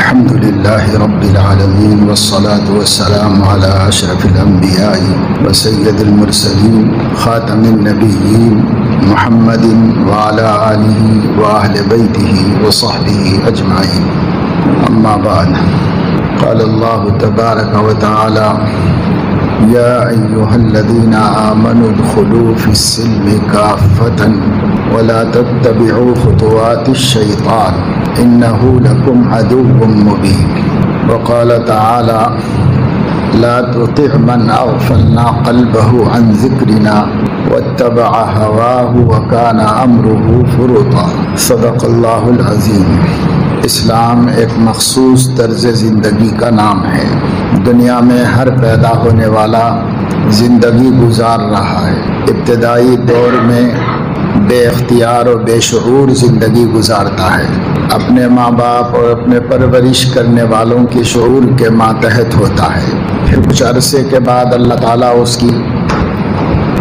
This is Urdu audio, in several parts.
الحمد لله رب العالمين والصلاة والسلام على أشرف الأنبياء وسيد المرسلين خاتم النبيين محمد وعلى آله وأهل بيته وصحبه أجمعين. أما بعد، قال الله تبارك وتعالى: يا أيها الذين آمنوا ادخلوا في السلم كافة ولا تتبعوا خطوات الشيطان إنه لكم عدو مبين. وقال تعالى: لا تطع من أغفلنا قلبه عن ذكرنا واتبع هواه وكان أمره فرطا. صدق اللہ العظیم. اسلام ایک مخصوص طرز زندگی کا نام ہے. دنیا میں ہر پیدا ہونے والا زندگی گزار رہا ہے. ابتدائی دور میں بے اختیار و بے شعور زندگی گزارتا ہے. اپنے ماں باپ اور اپنے پرورش کرنے والوں کے شعور کے ماتحت ہوتا ہے. پھر کچھ عرصے کے بعد اللہ تعالیٰ اس کی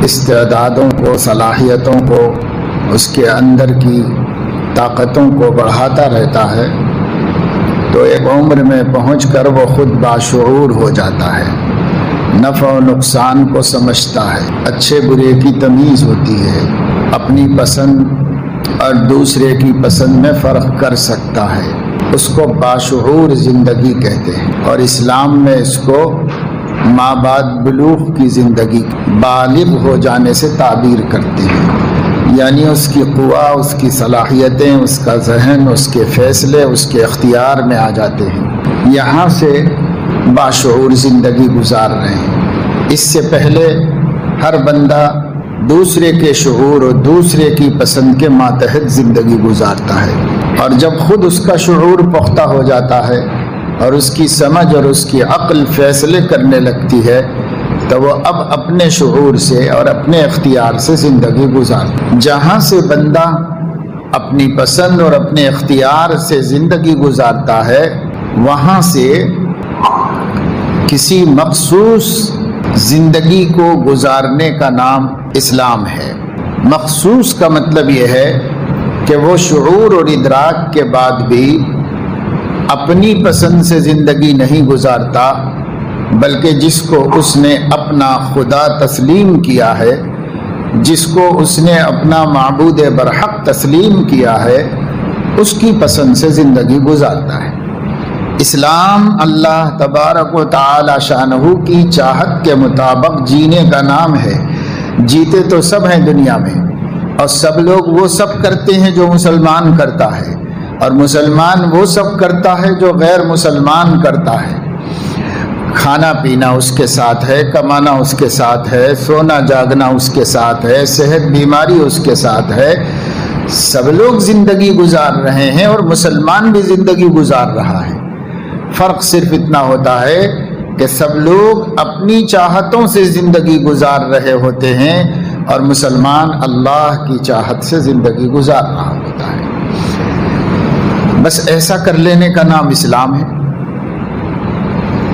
استعدادوں کو، صلاحیتوں کو، اس کے اندر کی طاقتوں کو بڑھاتا رہتا ہے، تو ایک عمر میں پہنچ کر وہ خود باشعور ہو جاتا ہے. نفع و نقصان کو سمجھتا ہے، اچھے برے کی تمیز ہوتی ہے، اپنی پسند اور دوسرے کی پسند میں فرق کر سکتا ہے. اس کو باشعور زندگی کہتے ہیں، اور اسلام میں اس کو ما بعد بلوغ کی زندگی، بالغ ہو جانے سے تعبیر کرتے ہیں. یعنی اس کی قوہ، اس کی صلاحیتیں، اس کا ذہن، اس کے فیصلے اس کے اختیار میں آ جاتے ہیں. یہاں سے باشعور زندگی گزار رہے ہیں. اس سے پہلے ہر بندہ دوسرے کے شعور اور دوسرے کی پسند کے ماتحت زندگی گزارتا ہے، اور جب خود اس کا شعور پختہ ہو جاتا ہے اور اس کی سمجھ اور اس کی عقل فیصلے کرنے لگتی ہے، تو وہ اب اپنے شعور سے اور اپنے اختیار سے زندگی گزارتا ہے. جہاں سے بندہ اپنی پسند اور اپنے اختیار سے زندگی گزارتا ہے، وہاں سے کسی مخصوص زندگی کو گزارنے کا نام اسلام ہے. مخصوص کا مطلب یہ ہے کہ وہ شعور اور ادراک کے بعد بھی اپنی پسند سے زندگی نہیں گزارتا، بلکہ جس کو اس نے اپنا خدا تسلیم کیا ہے، جس کو اس نے اپنا معبود برحق تسلیم کیا ہے، اس کی پسند سے زندگی گزارتا ہے. اسلام اللہ تبارک و تعالی شانہ کی چاہت کے مطابق جینے کا نام ہے. جیتے تو سب ہیں دنیا میں، اور سب لوگ وہ سب کرتے ہیں جو مسلمان کرتا ہے، اور مسلمان وہ سب کرتا ہے جو غیر مسلمان کرتا ہے. کھانا پینا اس کے ساتھ ہے، کمانا اس کے ساتھ ہے، سونا جاگنا اس کے ساتھ ہے، صحت بیماری اس کے ساتھ ہے. سب لوگ زندگی گزار رہے ہیں، اور مسلمان بھی زندگی گزار رہا ہے. فرق صرف اتنا ہوتا ہے کہ سب لوگ اپنی چاہتوں سے زندگی گزار رہے ہوتے ہیں، اور مسلمان اللہ کی چاہت سے زندگی گزار رہا ہوتا ہے. بس ایسا کر لینے کا نام اسلام ہے.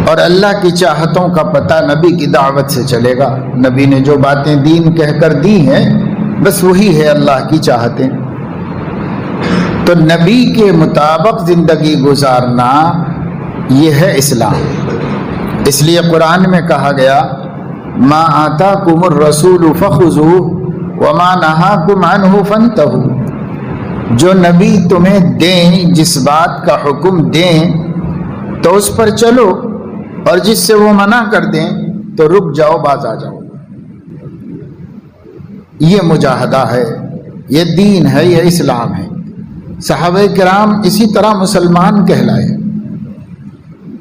اور اللہ کی چاہتوں کا پتہ نبی کی دعوت سے چلے گا. نبی نے جو باتیں دین کہہ کر دی ہیں، بس وہی ہے اللہ کی چاہتیں. تو نبی کے مطابق زندگی گزارنا یہ ہے اسلام. اس لیے قرآن میں کہا گیا: ما آتاکم الرسول فخذوہ وما نہاکم عنہ فانتہوا. جو نبی تمہیں دیں، جس بات کا حکم دیں تو اس پر چلو، اور جس سے وہ منع کر دیں تو رک جاؤ، باز آ جاؤ. یہ مجاہدہ ہے، یہ دین ہے، یہ اسلام ہے. صحابہ کرام اسی طرح مسلمان کہلائے.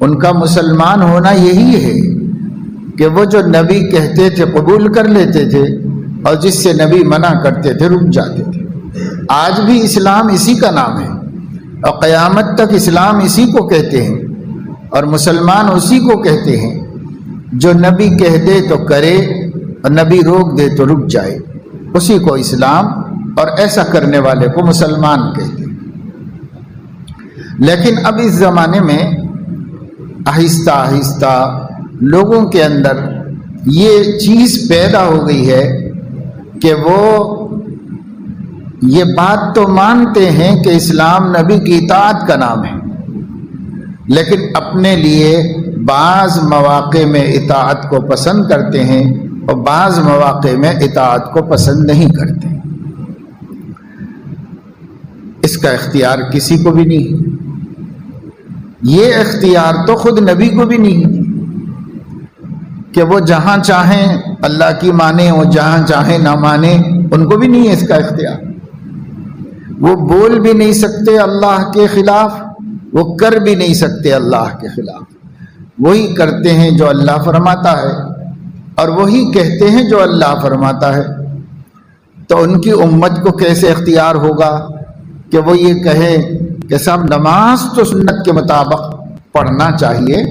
ان کا مسلمان ہونا یہی ہے کہ وہ جو نبی کہتے تھے قبول کر لیتے تھے، اور جس سے نبی منع کرتے تھے رک جاتے تھے. آج بھی اسلام اسی کا نام ہے، اور قیامت تک اسلام اسی کو کہتے ہیں، اور مسلمان اسی کو کہتے ہیں جو نبی کہہ دے تو کرے، اور نبی روک دے تو رک جائے. اسی کو اسلام اور ایسا کرنے والے کو مسلمان کہتے ہیں. لیکن اب اس زمانے میں آہستہ آہستہ لوگوں کے اندر یہ چیز پیدا ہو گئی ہے کہ وہ یہ بات تو مانتے ہیں کہ اسلام نبی کی اطاعت کا نام ہے، لیکن اپنے لیے بعض مواقع میں اطاعت کو پسند کرتے ہیں اور بعض مواقع میں اطاعت کو پسند نہیں کرتے. اس کا اختیار کسی کو بھی نہیں. یہ اختیار تو خود نبی کو بھی نہیں کہ وہ جہاں چاہیں اللہ کی مانیں اور جہاں چاہیں نہ مانیں. ان کو بھی نہیں ہے اس کا اختیار. وہ بول بھی نہیں سکتے اللہ کے خلاف، وہ کر بھی نہیں سکتے اللہ کے خلاف. وہی کرتے ہیں جو اللہ فرماتا ہے اور وہی کہتے ہیں جو اللہ فرماتا ہے. تو ان کی امت کو کیسے اختیار ہوگا کہ وہ یہ کہے کہ صاحب نماز تو سنت کے مطابق پڑھنا چاہیے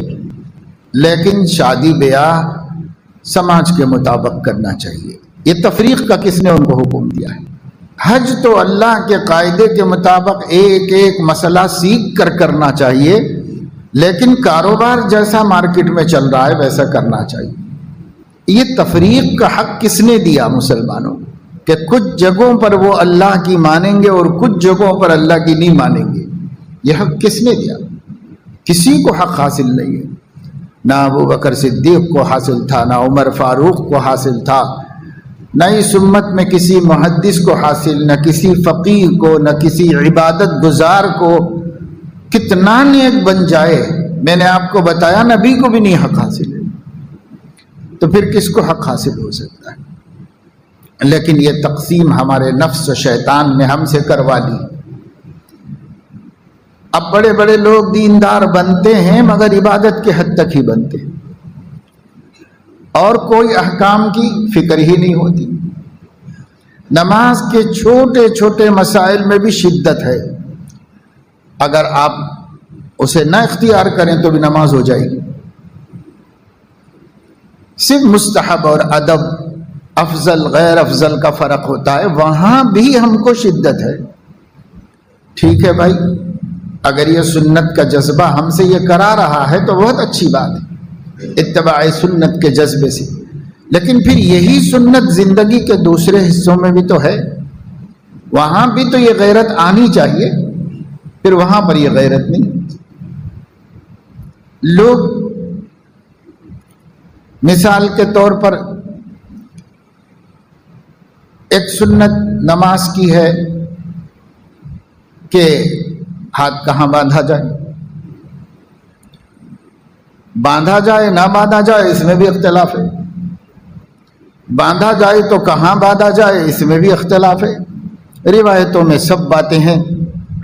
لیکن شادی بیاہ سماج کے مطابق کرنا چاہیے. یہ تفریق کا کس نے ان کو حکم دیا ہے؟ حج تو اللہ کے قاعدے کے مطابق ایک ایک مسئلہ سیکھ کر کرنا چاہیے لیکن کاروبار جیسا مارکیٹ میں چل رہا ہے ویسا کرنا چاہیے. یہ تفریق کا حق کس نے دیا مسلمانوں کہ کچھ جگہوں پر وہ اللہ کی مانیں گے اور کچھ جگہوں پر اللہ کی نہیں مانیں گے؟ یہ حق کس نے دیا؟ کسی کو حق حاصل نہیں ہے. نہ ابو بکر صدیق کو حاصل تھا، نہ عمر فاروق کو حاصل تھا، نہ اس امت میں کسی محدث کو حاصل، نہ کسی فقیہ کو، نہ کسی عبادت گزار کو. کتنا نیک بن جائے، میں نے آپ کو بتایا نبی کو بھی نہیں حق حاصل ہے، تو پھر کس کو حق حاصل ہو سکتا ہے؟ لیکن یہ تقسیم ہمارے نفس و شیطان نے ہم سے کروا لی. اب بڑے بڑے لوگ دیندار بنتے ہیں مگر عبادت کے حد تک ہی بنتے ہیں اور کوئی احکام کی فکر ہی نہیں ہوتی. نماز کے چھوٹے چھوٹے مسائل میں بھی شدت ہے. اگر آپ اسے نہ اختیار کریں تو بھی نماز ہو جائے گی. صرف مستحب اور ادب، افضل غیر افضل کا فرق ہوتا ہے، وہاں بھی ہم کو شدت ہے. ٹھیک ہے بھائی، اگر یہ سنت کا جذبہ ہم سے یہ کرا رہا ہے تو بہت اچھی بات ہے، اتباع سنت کے جذبے سے. لیکن پھر یہی سنت زندگی کے دوسرے حصوں میں بھی تو ہے، وہاں بھی تو یہ غیرت آنی چاہیے. پھر وہاں پر یہ غیرت نہیں. لوگ مثال کے طور پر ایک سنت نماز کی ہے کہ ہاتھ کہاں باندھا جائے، باندھا جائے نہ باندھا جائے اس میں بھی اختلاف ہے. باندھا جائے تو کہاں باندھا جائے اس میں بھی اختلاف ہے. روایتوں میں سب باتیں ہیں،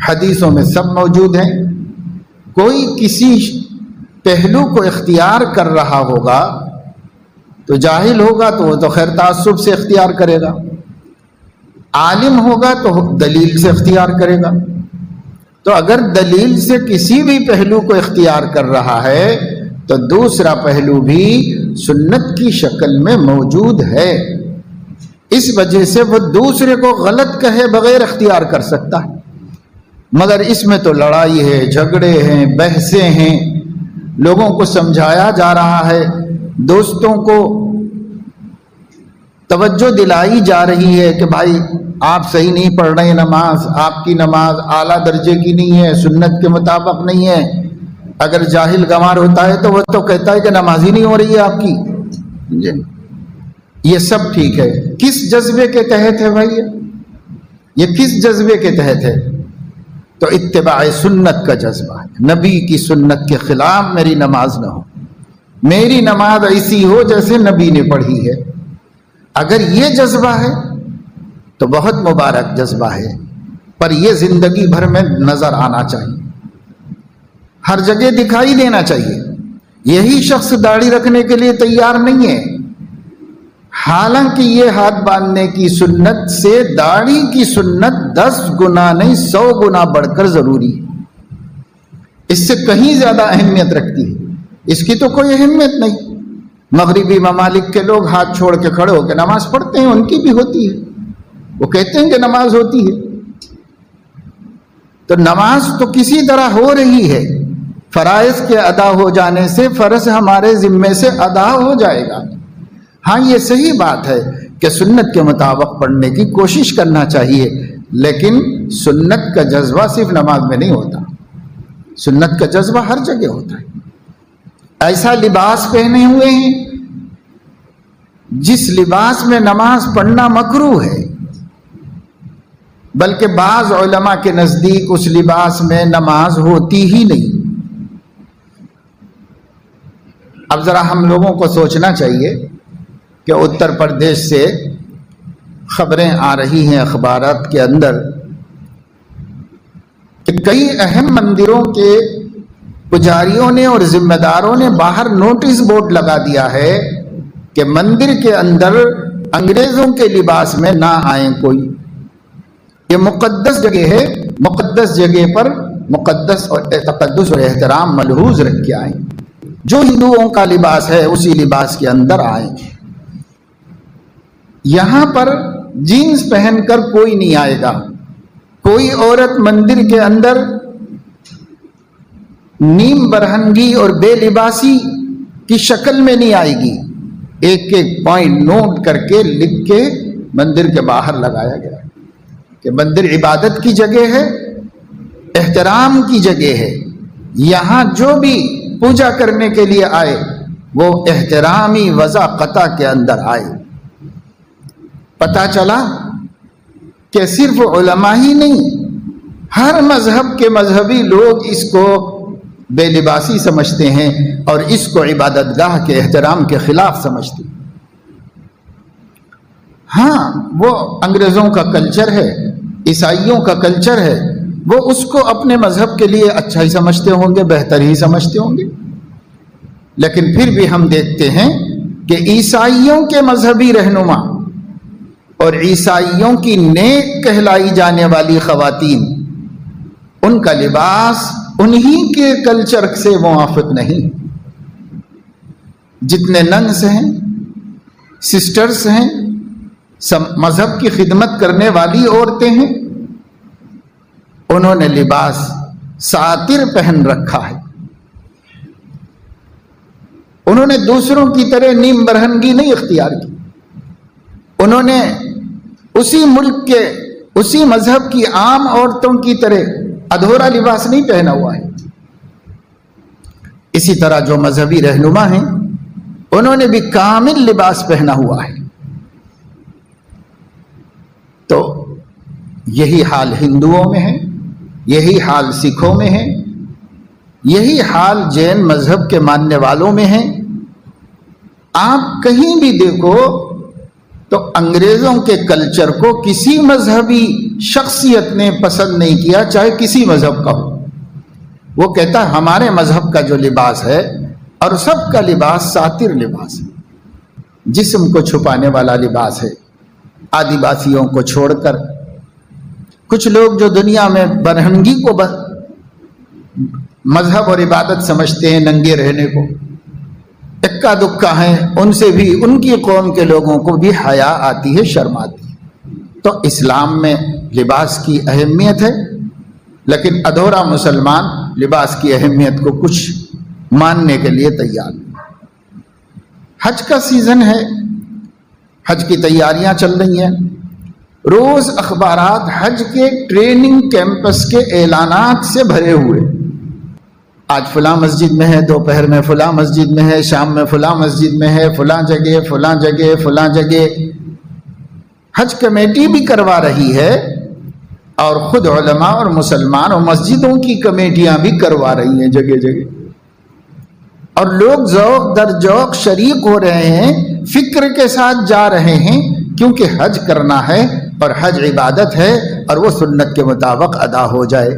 حدیثوں میں سب موجود ہیں. کوئی کسی پہلو کو اختیار کر رہا ہوگا تو جاہل ہوگا تو وہ تو خیر تعصب سے اختیار کرے گا، عالم ہوگا تو دلیل سے اختیار کرے گا. تو اگر دلیل سے کسی بھی پہلو کو اختیار کر رہا ہے تو دوسرا پہلو بھی سنت کی شکل میں موجود ہے. اس وجہ سے وہ دوسرے کو غلط کہے بغیر اختیار کر سکتا ہے. مگر اس میں تو لڑائی ہے، جھگڑے ہیں، بحثیں ہیں، لوگوں کو سمجھایا جا رہا ہے، دوستوں کو توجہ دلائی جا رہی ہے کہ بھائی آپ صحیح نہیں پڑھ رہے نماز، آپ کی نماز اعلیٰ درجے کی نہیں ہے، سنت کے مطابق نہیں ہے. اگر جاہل گنوار ہوتا ہے تو وہ تو کہتا ہے کہ نماز ہی نہیں ہو رہی ہے آپ کی. یہ سب ٹھیک ہے. کس جذبے کے تحت ہے بھائی؟ یہ کس جذبے کے تحت ہے؟ تو اتباع سنت کا جذبہ ہے. نبی کی سنت کے خلاف میری نماز نہ ہو، میری نماز ایسی ہو جیسے نبی نے پڑھی ہے. اگر یہ جذبہ ہے تو بہت مبارک جذبہ ہے، پر یہ زندگی بھر میں نظر آنا چاہیے، ہر جگہ دکھائی دینا چاہیے. یہی شخص داڑھی رکھنے کے لیے تیار نہیں ہے، حالانکہ یہ ہاتھ باندھنے کی سنت سے داڑھی کی سنت 10 گنا نہیں 100 گنا بڑھ کر ضروری ہے. اس سے کہیں زیادہ اہمیت رکھتی ہے. اس کی تو کوئی اہمیت نہیں. مغربی ممالک کے لوگ ہاتھ چھوڑ کے کھڑے ہو کے نماز پڑھتے ہیں، ان کی بھی ہوتی ہے، وہ کہتے ہیں کہ نماز ہوتی ہے. تو نماز تو کسی طرح ہو رہی ہے. فرائض کے ادا ہو جانے سے فرض ہمارے ذمے سے ادا ہو جائے گا. ہاں یہ صحیح بات ہے کہ سنت کے مطابق پڑھنے کی کوشش کرنا چاہیے، لیکن سنت کا جذبہ صرف نماز میں نہیں ہوتا. سنت کا جذبہ ہر جگہ ہوتا ہے۔ ایسا لباس پہنے ہوئے ہیں جس لباس میں نماز پڑھنا مکروہ ہے، بلکہ بعض علماء کے نزدیک اس لباس میں نماز ہوتی ہی نہیں۔ اب ذرا ہم لوگوں کو سوچنا چاہیے کہ اتر پردیش سے خبریں آ رہی ہیں اخبارات کے اندر کہ کئی اہم مندروں کے پجاریوں نے اور ذمہ داروں نے باہر نوٹس بورڈ لگا دیا ہے کہ مندر کے اندر انگریزوں کے لباس میں نہ آئیں کوئی۔ یہ مقدس جگہ ہے، مقدس جگہ پر مقدس اور تقدس اور احترام ملحوظ رکھ کے آئیں، جو ہندوؤں کا لباس ہے اسی لباس کے اندر آئیں۔ یہاں پر جینز پہن کر کوئی نہیں آئے گا، کوئی عورت مندر کے اندر نیم برہنگی اور بے لباسی کی شکل میں نہیں آئے گی۔ ایک ایک پوائنٹ نوٹ کر کے لکھ کے مندر کے باہر لگایا گیا ہے کہ مندر عبادت کی جگہ ہے، احترام کی جگہ ہے، یہاں جو بھی پوجا کرنے کے لیے آئے وہ احترامی وضاقتہ کے اندر آئے۔ پتہ چلا کہ صرف علماء ہی نہیں، ہر مذہب کے مذہبی لوگ اس کو بے لباسی سمجھتے ہیں اور اس کو عبادت گاہ کے احترام کے خلاف سمجھتے ہیں۔ ہاں، وہ انگریزوں کا کلچر ہے، عیسائیوں کا کلچر ہے، وہ اس کو اپنے مذہب کے لیے اچھا ہی سمجھتے ہوں گے، بہتر ہی سمجھتے ہوں گے، لیکن پھر بھی ہم دیکھتے ہیں کہ عیسائیوں کے مذہبی رہنما اور عیسائیوں کی نیک کہلائی جانے والی خواتین، ان کا لباس انہی کے کلچر سے موافق نہیں۔ جتنے ننس ہیں، سسٹرز ہیں، مذہب کی خدمت کرنے والی عورتیں ہیں، انہوں نے لباس ساتر پہن رکھا ہے۔ انہوں نے دوسروں کی طرح نیم برہنگی نہیں اختیار کی، انہوں نے اسی ملک کے اسی مذہب کی عام عورتوں کی طرح ادھورا لباس نہیں پہنا ہوا ہے۔ اسی طرح جو مذہبی رہنما ہیں انہوں نے بھی کامل لباس پہنا ہوا ہے۔ تو یہی حال ہندوؤں میں ہے، یہی حال سکھوں میں ہے، یہی حال جین مذہب کے ماننے والوں میں ہے۔ آپ کہیں بھی دیکھو تو انگریزوں کے کلچر کو کسی مذہبی شخصیت نے پسند نہیں کیا، چاہے کسی مذہب کا ہو۔ وہ کہتا ہے ہمارے مذہب کا جو لباس ہے، اور سب کا لباس ساتر لباس ہے، جسم کو چھپانے والا لباس ہے۔ آدیواسیوں کو چھوڑ کر کچھ لوگ جو دنیا میں برہنگی کو مذہب اور عبادت سمجھتے ہیں، ننگے رہنے کو، اکا دکا ہیں، ان سے بھی ان کی قوم کے لوگوں کو بھی حیا آتی ہے، شرم آتی ہے۔ تو اسلام میں لباس کی اہمیت ہے، لیکن ادھورا مسلمان لباس کی اہمیت کو کچھ ماننے کے لیے تیار نہیں۔ حج کا سیزن ہے، حج کی تیاریاں چل رہی ہیں، روز اخبارات حج کے ٹریننگ کیمپس کے اعلانات سے بھرے ہوئے۔ آج فلاں مسجد میں ہے، دوپہر میں فلاں مسجد میں ہے، شام میں فلاں مسجد میں ہے، فلاں جگہ فلاں جگہ فلاں جگہ۔ حج کمیٹی بھی کروا رہی ہے اور خود علماء اور مسلمان اور مسجدوں کی کمیٹیاں بھی کروا رہی ہیں جگہ جگہ، اور لوگ ذوق در ذوق شریک ہو رہے ہیں، فکر کے ساتھ جا رہے ہیں، کیونکہ حج کرنا ہے اور حج عبادت ہے اور وہ سنت کے مطابق ادا ہو جائے۔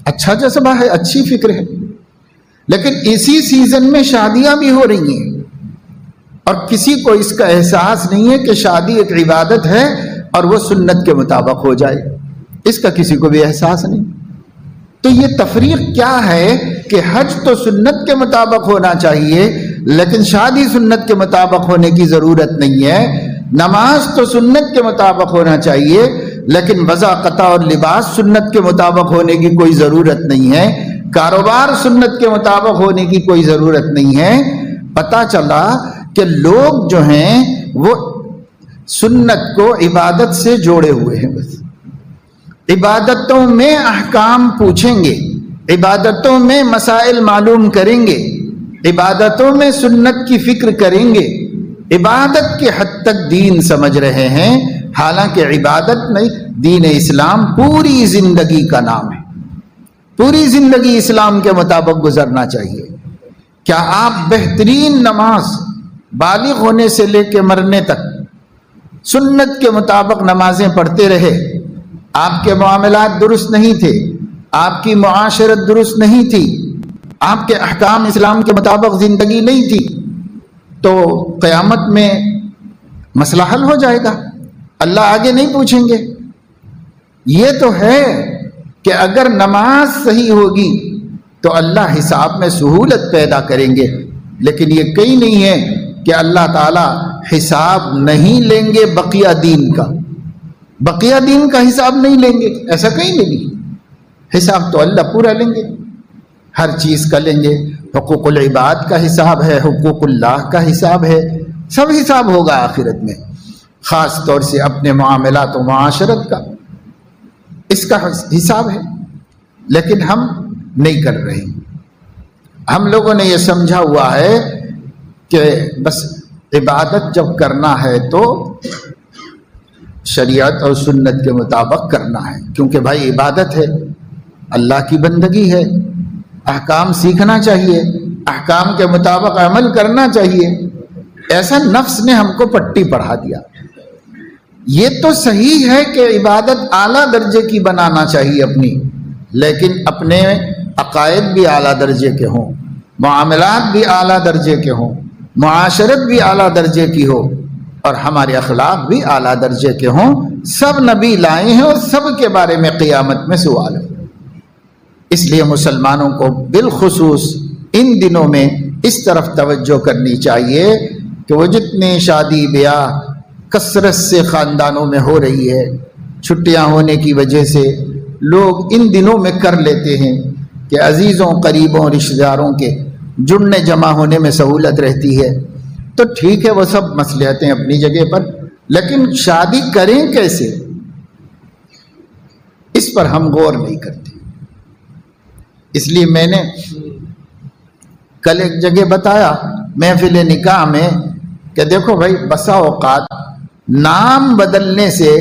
اچھا جذبہ ہے، اچھی فکر ہے، لیکن اسی سیزن میں شادیاں بھی ہو رہی ہیں اور کسی کو اس کا احساس نہیں ہے کہ شادی ایک عبادت ہے اور وہ سنت کے مطابق ہو جائے، اس کا کسی کو بھی احساس نہیں۔ تو یہ تفریق کیا ہے کہ حج تو سنت کے مطابق ہونا چاہیے، لیکن شادی سنت کے مطابق ہونے کی ضرورت نہیں ہے۔ نماز تو سنت کے مطابق ہونا چاہیے، لیکن وضاقتہ اور لباس سنت کے مطابق ہونے کی کوئی ضرورت نہیں ہے۔ کاروبار سنت کے مطابق ہونے کی کوئی ضرورت نہیں ہے۔ پتہ چلا کہ لوگ جو ہیں وہ سنت کو عبادت سے جوڑے ہوئے ہیں، بس عبادتوں میں احکام پوچھیں گے، عبادتوں میں مسائل معلوم کریں گے، عبادتوں میں سنت کی فکر کریں گے، عبادت کے حد تک دین سمجھ رہے ہیں، حالانکہ عبادت نہیں، دین اسلام پوری زندگی کا نام ہے، پوری زندگی اسلام کے مطابق گزرنا چاہیے۔ کیا آپ بہترین نماز بالغ ہونے سے لے کے مرنے تک سنت کے مطابق نمازیں پڑھتے رہے، آپ کے معاملات درست نہیں تھے، آپ کی معاشرت درست نہیں تھی، آپ کے احکام اسلام کے مطابق زندگی نہیں تھی، تو قیامت میں مسئلہ حل ہو جائے گا، اللہ آگے نہیں پوچھیں گے۔ یہ تو ہے کہ اگر نماز صحیح ہوگی تو اللہ حساب میں سہولت پیدا کریں گے، لیکن یہ کہیں نہیں ہے کہ اللہ تعالیٰ حساب نہیں لیں گے بقیہ دین کا، بقیہ دین کا حساب نہیں لیں گے، ایسا کہیں نہیں، حساب تو اللہ پورا لیں گے، ہر چیز کا لیں گے۔ حقوق العباد کا حساب ہے، حقوق اللہ کا حساب ہے، سب حساب ہوگا آخرت میں، خاص طور سے اپنے معاملات و معاشرت کا اس کا حساب ہے، لیکن ہم نہیں کر رہے۔ ہم لوگوں نے یہ سمجھا ہوا ہے کہ بس عبادت جب کرنا ہے تو شریعت اور سنت کے مطابق کرنا ہے، کیونکہ بھائی عبادت ہے، اللہ کی بندگی ہے، احکام سیکھنا چاہیے، احکام کے مطابق عمل کرنا چاہیے۔ ایسا نفس نے ہم کو پٹی پڑھا دیا۔ یہ تو صحیح ہے کہ عبادت اعلیٰ درجے کی بنانا چاہیے اپنی، لیکن اپنے عقائد بھی اعلیٰ درجے کے ہوں، معاملات بھی اعلیٰ درجے کے ہوں، معاشرت بھی اعلیٰ درجے کی ہو، اور ہمارے اخلاق بھی اعلیٰ درجے کے ہوں۔ سب نبی لائے ہیں اور سب کے بارے میں قیامت میں سوال ہے۔ اس لیے مسلمانوں کو بالخصوص ان دنوں میں اس طرف توجہ کرنی چاہیے کہ وہ جتنی شادی بیاہ کثرت سے خاندانوں میں ہو رہی ہے، چھٹیاں ہونے کی وجہ سے لوگ ان دنوں میں کر لیتے ہیں کہ عزیزوں قریبوں رشتہ داروں کے جڑنے جمع ہونے میں سہولت رہتی ہے، تو ٹھیک ہے، وہ سب مصلحتیں اپنی جگہ پر، لیکن شادی کریں کیسے، اس پر ہم غور نہیں کرتے۔ اس لیے میں نے کل ایک جگہ بتایا محفل نکاح میں کہ دیکھو بھائی، بسا اوقات نام بدلنے سے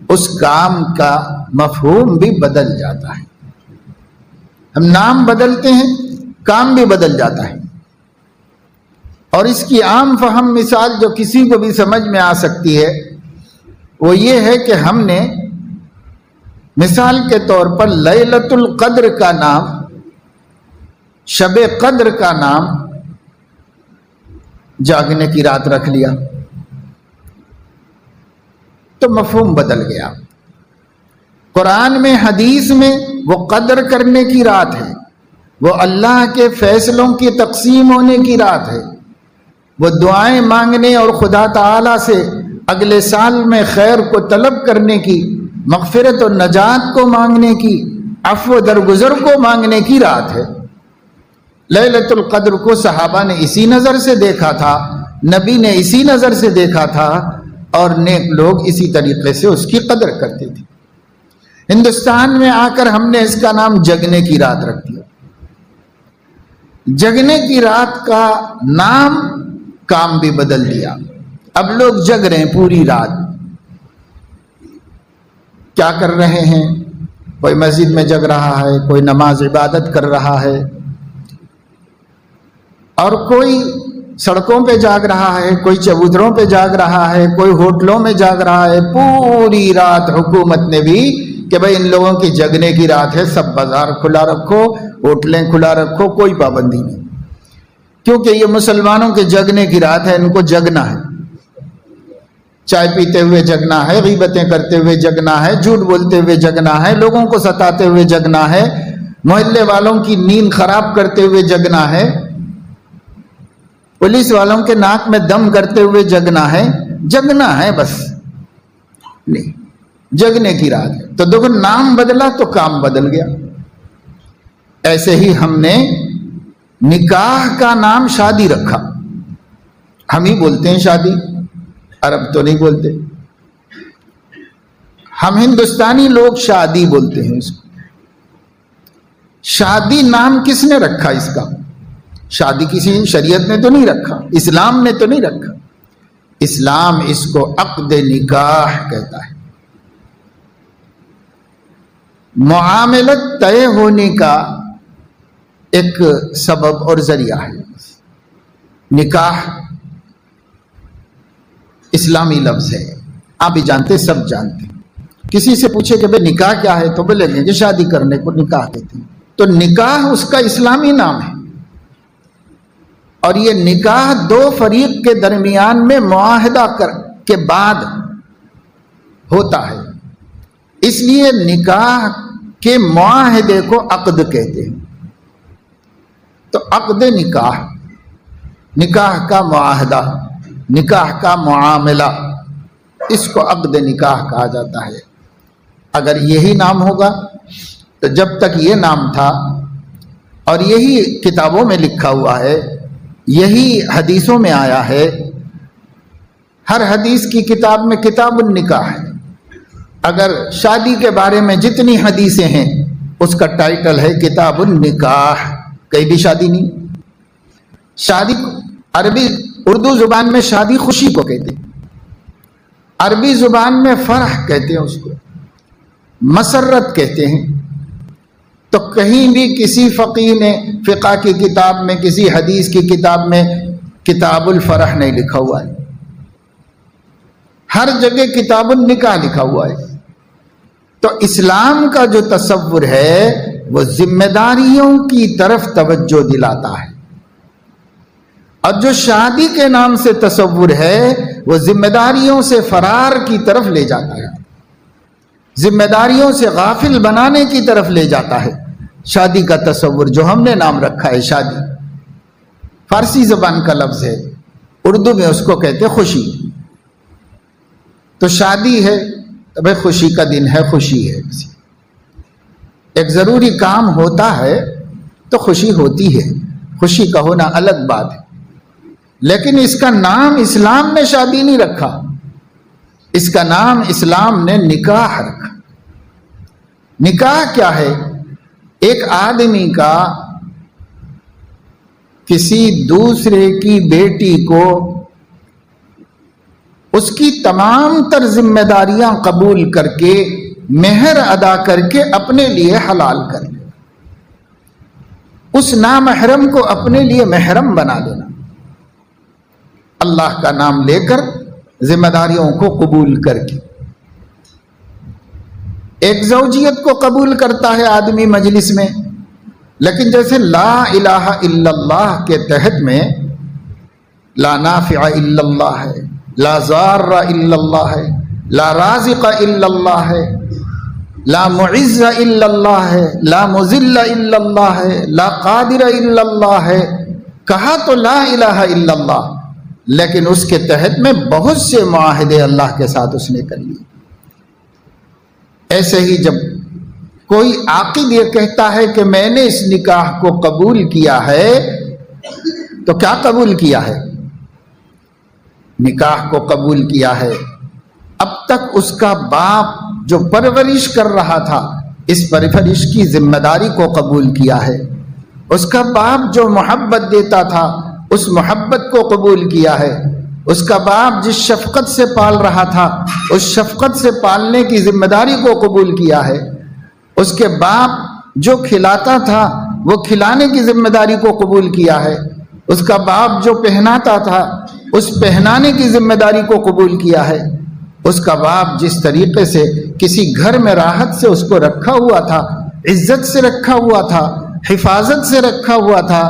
اس کام کا مفہوم بھی بدل جاتا ہے۔ ہم نام بدلتے ہیں، کام بھی بدل جاتا ہے۔ اور اس کی عام فہم مثال جو کسی کو بھی سمجھ میں آ سکتی ہے وہ یہ ہے کہ ہم نے مثال کے طور پر لیلۃ القدر کا نام، شب قدر کا نام جاگنے کی رات رکھ لیا، تو مفہوم بدل گیا۔ قرآن میں، حدیث میں وہ قدر کرنے کی رات ہے، وہ اللہ کے فیصلوں کی تقسیم ہونے کی رات ہے، وہ دعائیں مانگنے اور خدا تعالی سے اگلے سال میں خیر کو طلب کرنے کی، مغفرت و نجات کو مانگنے کی، عفو درگزر کو مانگنے کی رات ہے۔ لیلۃ القدر کو صحابہ نے اسی نظر سے دیکھا تھا، نبی نے اسی نظر سے دیکھا تھا، اور نیک لوگ اسی طریقے سے اس کی قدر کرتے تھے۔ ہندوستان میں آ کر ہم نے اس کا نام جگنے کی رات رکھ دیا۔ جگنے کی رات کا نام، کام بھی بدل دیا۔ اب لوگ جگ رہے ہیں پوری رات۔ کیا کر رہے ہیں؟ کوئی مسجد میں جگ رہا ہے، کوئی نماز عبادت کر رہا ہے، اور کوئی سڑکوں پہ جاگ رہا ہے، کوئی چبوتروں پہ جاگ رہا ہے، کوئی ہوٹلوں میں جاگ رہا ہے۔ پوری رات حکومت نے بھی کہ بھئی ان لوگوں کی جگنے کی رات ہے، سب بازار کھلا رکھو، ہوٹلیں کھلا رکھو، کوئی پابندی نہیں، کیونکہ یہ مسلمانوں کے جگنے کی رات ہے، ان کو جگنا ہے۔ چائے پیتے ہوئے جگنا ہے، غیبتیں کرتے ہوئے جگنا ہے، جھوٹ بولتے ہوئے جگنا ہے، لوگوں کو ستاتے ہوئے جگنا ہے، محلے والوں کی نیند خراب کرتے ہوئے جگنا ہے، پولیس والوں کے ناک میں دم کرتے ہوئے جگنا ہے۔ جگنا ہے بس، نہیں، جگنے کی رات ہے۔ تو دیکھو، نام بدلا تو کام بدل گیا۔ ایسے ہی ہم نے نکاح کا نام شادی رکھا، ہم ہی بولتے ہیں شادی، عرب تو نہیں بولتے، ہم ہندوستانی لوگ شادی بولتے ہیں اس کو۔ شادی نام کس نے رکھا اس کا؟ شادی کسی شریعت نے تو نہیں رکھا، اسلام نے تو نہیں رکھا. اسلام اس کو عقد نکاح کہتا ہے. معاملت طے ہونے کا ایک سبب اور ذریعہ ہے. نکاح اسلامی لفظ ہے، آپ بھی جانتے، سب جانتے. کسی سے پوچھے کہ بھئی نکاح کیا ہے تو بولے گے کہ شادی کرنے کو نکاح کہتے ہیں. تو نکاح اس کا اسلامی نام ہے، اور یہ نکاح دو فریق کے درمیان میں معاہدہ کے بعد ہوتا ہے. اس لیے نکاح کے معاہدے کو عقد کہتے ہیں. تو عقد نکاح، نکاح کا معاہدہ، نکاح کا معاملہ، اس کو عقد نکاح کہا جاتا ہے. اگر یہی نام ہوگا تو جب تک یہ نام تھا اور یہی کتابوں میں لکھا ہوا ہے، یہی حدیثوں میں آیا ہے، ہر حدیث کی کتاب میں کتاب النکاح ہے. اگر شادی کے بارے میں جتنی حدیثیں ہیں اس کا ٹائٹل ہے کتاب النکاح. کہیں بھی شادی نہیں. شادی عربی اردو زبان میں شادی خوشی کو کہتے ہیں، عربی زبان میں فرح کہتے ہیں، اس کو مسرت کہتے ہیں. تو کہیں بھی کسی فقیہ نے فقہ کی کتاب میں، کسی حدیث کی کتاب میں کتاب الفرح نہیں لکھا ہوا ہے. ہر جگہ کتاب النکاح لکھا ہوا ہے. تو اسلام کا جو تصور ہے وہ ذمہ داریوں کی طرف توجہ دلاتا ہے، اور جو شادی کے نام سے تصور ہے وہ ذمہ داریوں سے فرار کی طرف لے جاتا ہے، ذمہ داریوں سے غافل بنانے کی طرف لے جاتا ہے. شادی کا تصور جو ہم نے نام رکھا ہے شادی، فارسی زبان کا لفظ ہے، اردو میں اس کو کہتے خوشی. تو شادی ہے تو بھائی خوشی کا دن ہے، خوشی ہے. ایک ضروری کام ہوتا ہے تو خوشی ہوتی ہے، خوشی کا ہونا الگ بات ہے. لیکن اس کا نام اسلام نے شادی نہیں رکھا، اس کا نام اسلام نے نکاح رکھا. نکاح کیا ہے؟ ایک آدمی کا کسی دوسرے کی بیٹی کو اس کی تمام تر ذمہ داریاں قبول کر کے، مہر ادا کر کے اپنے لیے حلال کر لینا، اس نامحرم کو اپنے لیے محرم بنا لینا، اللہ کا نام لے کر ذمہ داریوں کو قبول کر کے. ایک زوجیت کو قبول کرتا ہے آدمی مجلس میں، لیکن جیسے لا الہ الا اللہ کے تحت میں لا نافع الا اللہ ہے، لا ضار الا اللہ ہے، لا رازق الا اللہ ہے، لا معز الا اللہ ہے، لا مذل الا اللہ ہے، لا قادر الا اللہ ہے. کہا تو لا الہ الا اللہ، لیکن اس کے تحت میں بہت سے معاہدے اللہ کے ساتھ اس نے کر لیے. ایسے ہی جب کوئی عاقد یہ کہتا ہے کہ میں نے اس نکاح کو قبول کیا ہے، تو کیا قبول کیا ہے؟ نکاح کو قبول کیا ہے. اب تک اس کا باپ جو پرورش کر رہا تھا، اس پرورش کی ذمہ داری کو قبول کیا ہے. اس کا باپ جو محبت دیتا تھا، اس محبت کو قبول کیا ہے. اس کا باپ جس شفقت سے پال رہا تھا، اس شفقت سے پالنے کی ذمہ داری کو قبول کیا ہے. اس کے باپ جو کھلاتا تھا، وہ کھلانے کی ذمہ داری کو قبول کیا ہے. اس کا باپ جو پہناتا تھا، اس پہنانے کی ذمہ داری کو قبول کیا ہے. اس کا باپ جس طریقے سے کسی گھر میں راحت سے اس کو رکھا ہوا تھا، عزت سے رکھا ہوا تھا، حفاظت سے رکھا ہوا تھا،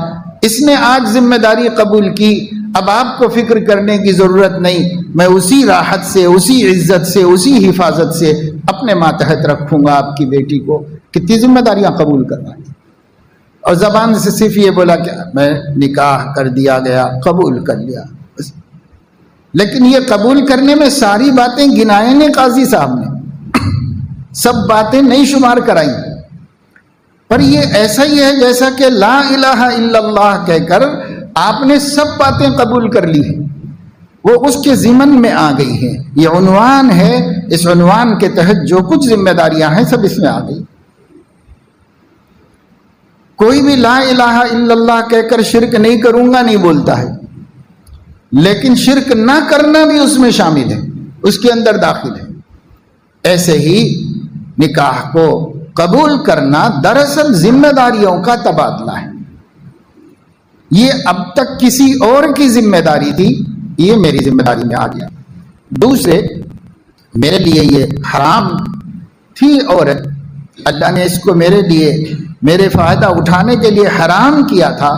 اس نے آج ذمہ داری قبول کی. اب آپ کو فکر کرنے کی ضرورت نہیں، میں اسی راحت سے، اسی عزت سے، اسی حفاظت سے اپنے ماتحت رکھوں گا آپ کی بیٹی کو. کتنی ذمہ داریاں قبول کر رہا ہے، اور زبان سے صرف یہ بولا کہ میں نکاح کر دیا گیا، قبول کر لیا. لیکن یہ قبول کرنے میں ساری باتیں گنائیں نے قاضی صاحب نے، سب باتیں نہیں شمار کرائی. پر یہ ایسا ہی ہے جیسا کہ لا الہ الا اللہ کہہ کر آپ نے سب باتیں قبول کر لی ہیں، وہ اس کے ضمن میں آ گئی ہیں. یہ عنوان ہے، اس عنوان کے تحت جو کچھ ذمہ داریاں ہیں سب اس میں آ گئی. کوئی بھی لا الہ الا اللہ کہہ کر شرک نہیں کروں گا نہیں بولتا ہے، لیکن شرک نہ کرنا بھی اس میں شامل ہے، اس کے اندر داخل ہے۔ ایسے ہی نکاح کو قبول کرنا دراصل ذمہ داریوں کا تبادلہ ہے۔ یہ اب تک کسی اور کی ذمہ داری تھی، یہ میری ذمہ داری میں آ گیا۔ دوسرے میرے لیے یہ حرام تھی عورت، اللہ نے اس کو میرے لیے میرے فائدہ اٹھانے کے لیے حرام کیا تھا،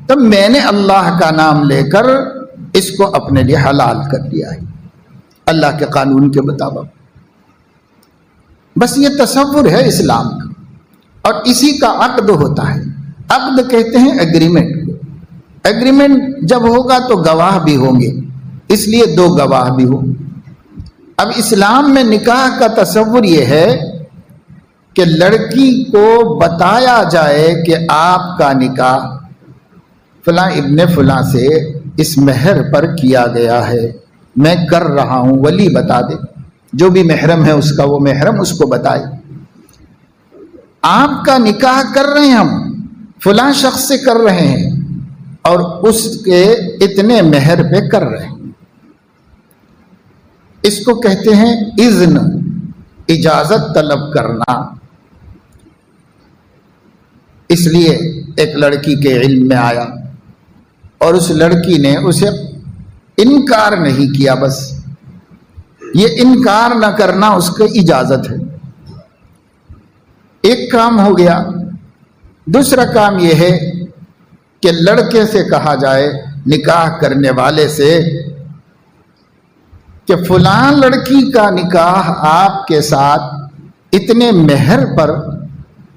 تب میں نے اللہ کا نام لے کر اس کو اپنے لیے حلال کر دیا ہے اللہ کے قانون کے مطابق۔ بس یہ تصور ہے اسلام کا، اور اسی کا عقد ہوتا ہے۔ عقد کہتے ہیں ایگریمنٹ کو۔ ایگریمنٹ جب ہوگا تو گواہ بھی ہوں گے، اس لیے دو گواہ بھی ہوں۔ اب اسلام میں نکاح کا تصور یہ ہے کہ لڑکی کو بتایا جائے کہ آپ کا نکاح فلاں ابن فلاں سے اس مہر پر کیا گیا ہے، میں کر رہا ہوں، ولی بتا دے، جو بھی محرم ہے اس کا وہ محرم اس کو بتائے، آپ کا نکاح کر رہے ہیں، ہم فلاں شخص سے کر رہے ہیں اور اس کے اتنے مہر پہ کر رہے ہیں۔ اس کو کہتے ہیں اذن، اجازت طلب کرنا۔ اس لیے ایک لڑکی کے علم میں آیا اور اس لڑکی نے اسے انکار نہیں کیا، بس یہ انکار نہ کرنا اس کی اجازت ہے۔ ایک کام ہو گیا۔ دوسرا کام یہ ہے کہ لڑکے سے کہا جائے، نکاح کرنے والے سے، کہ فلاں لڑکی کا نکاح آپ کے ساتھ اتنے مہر پر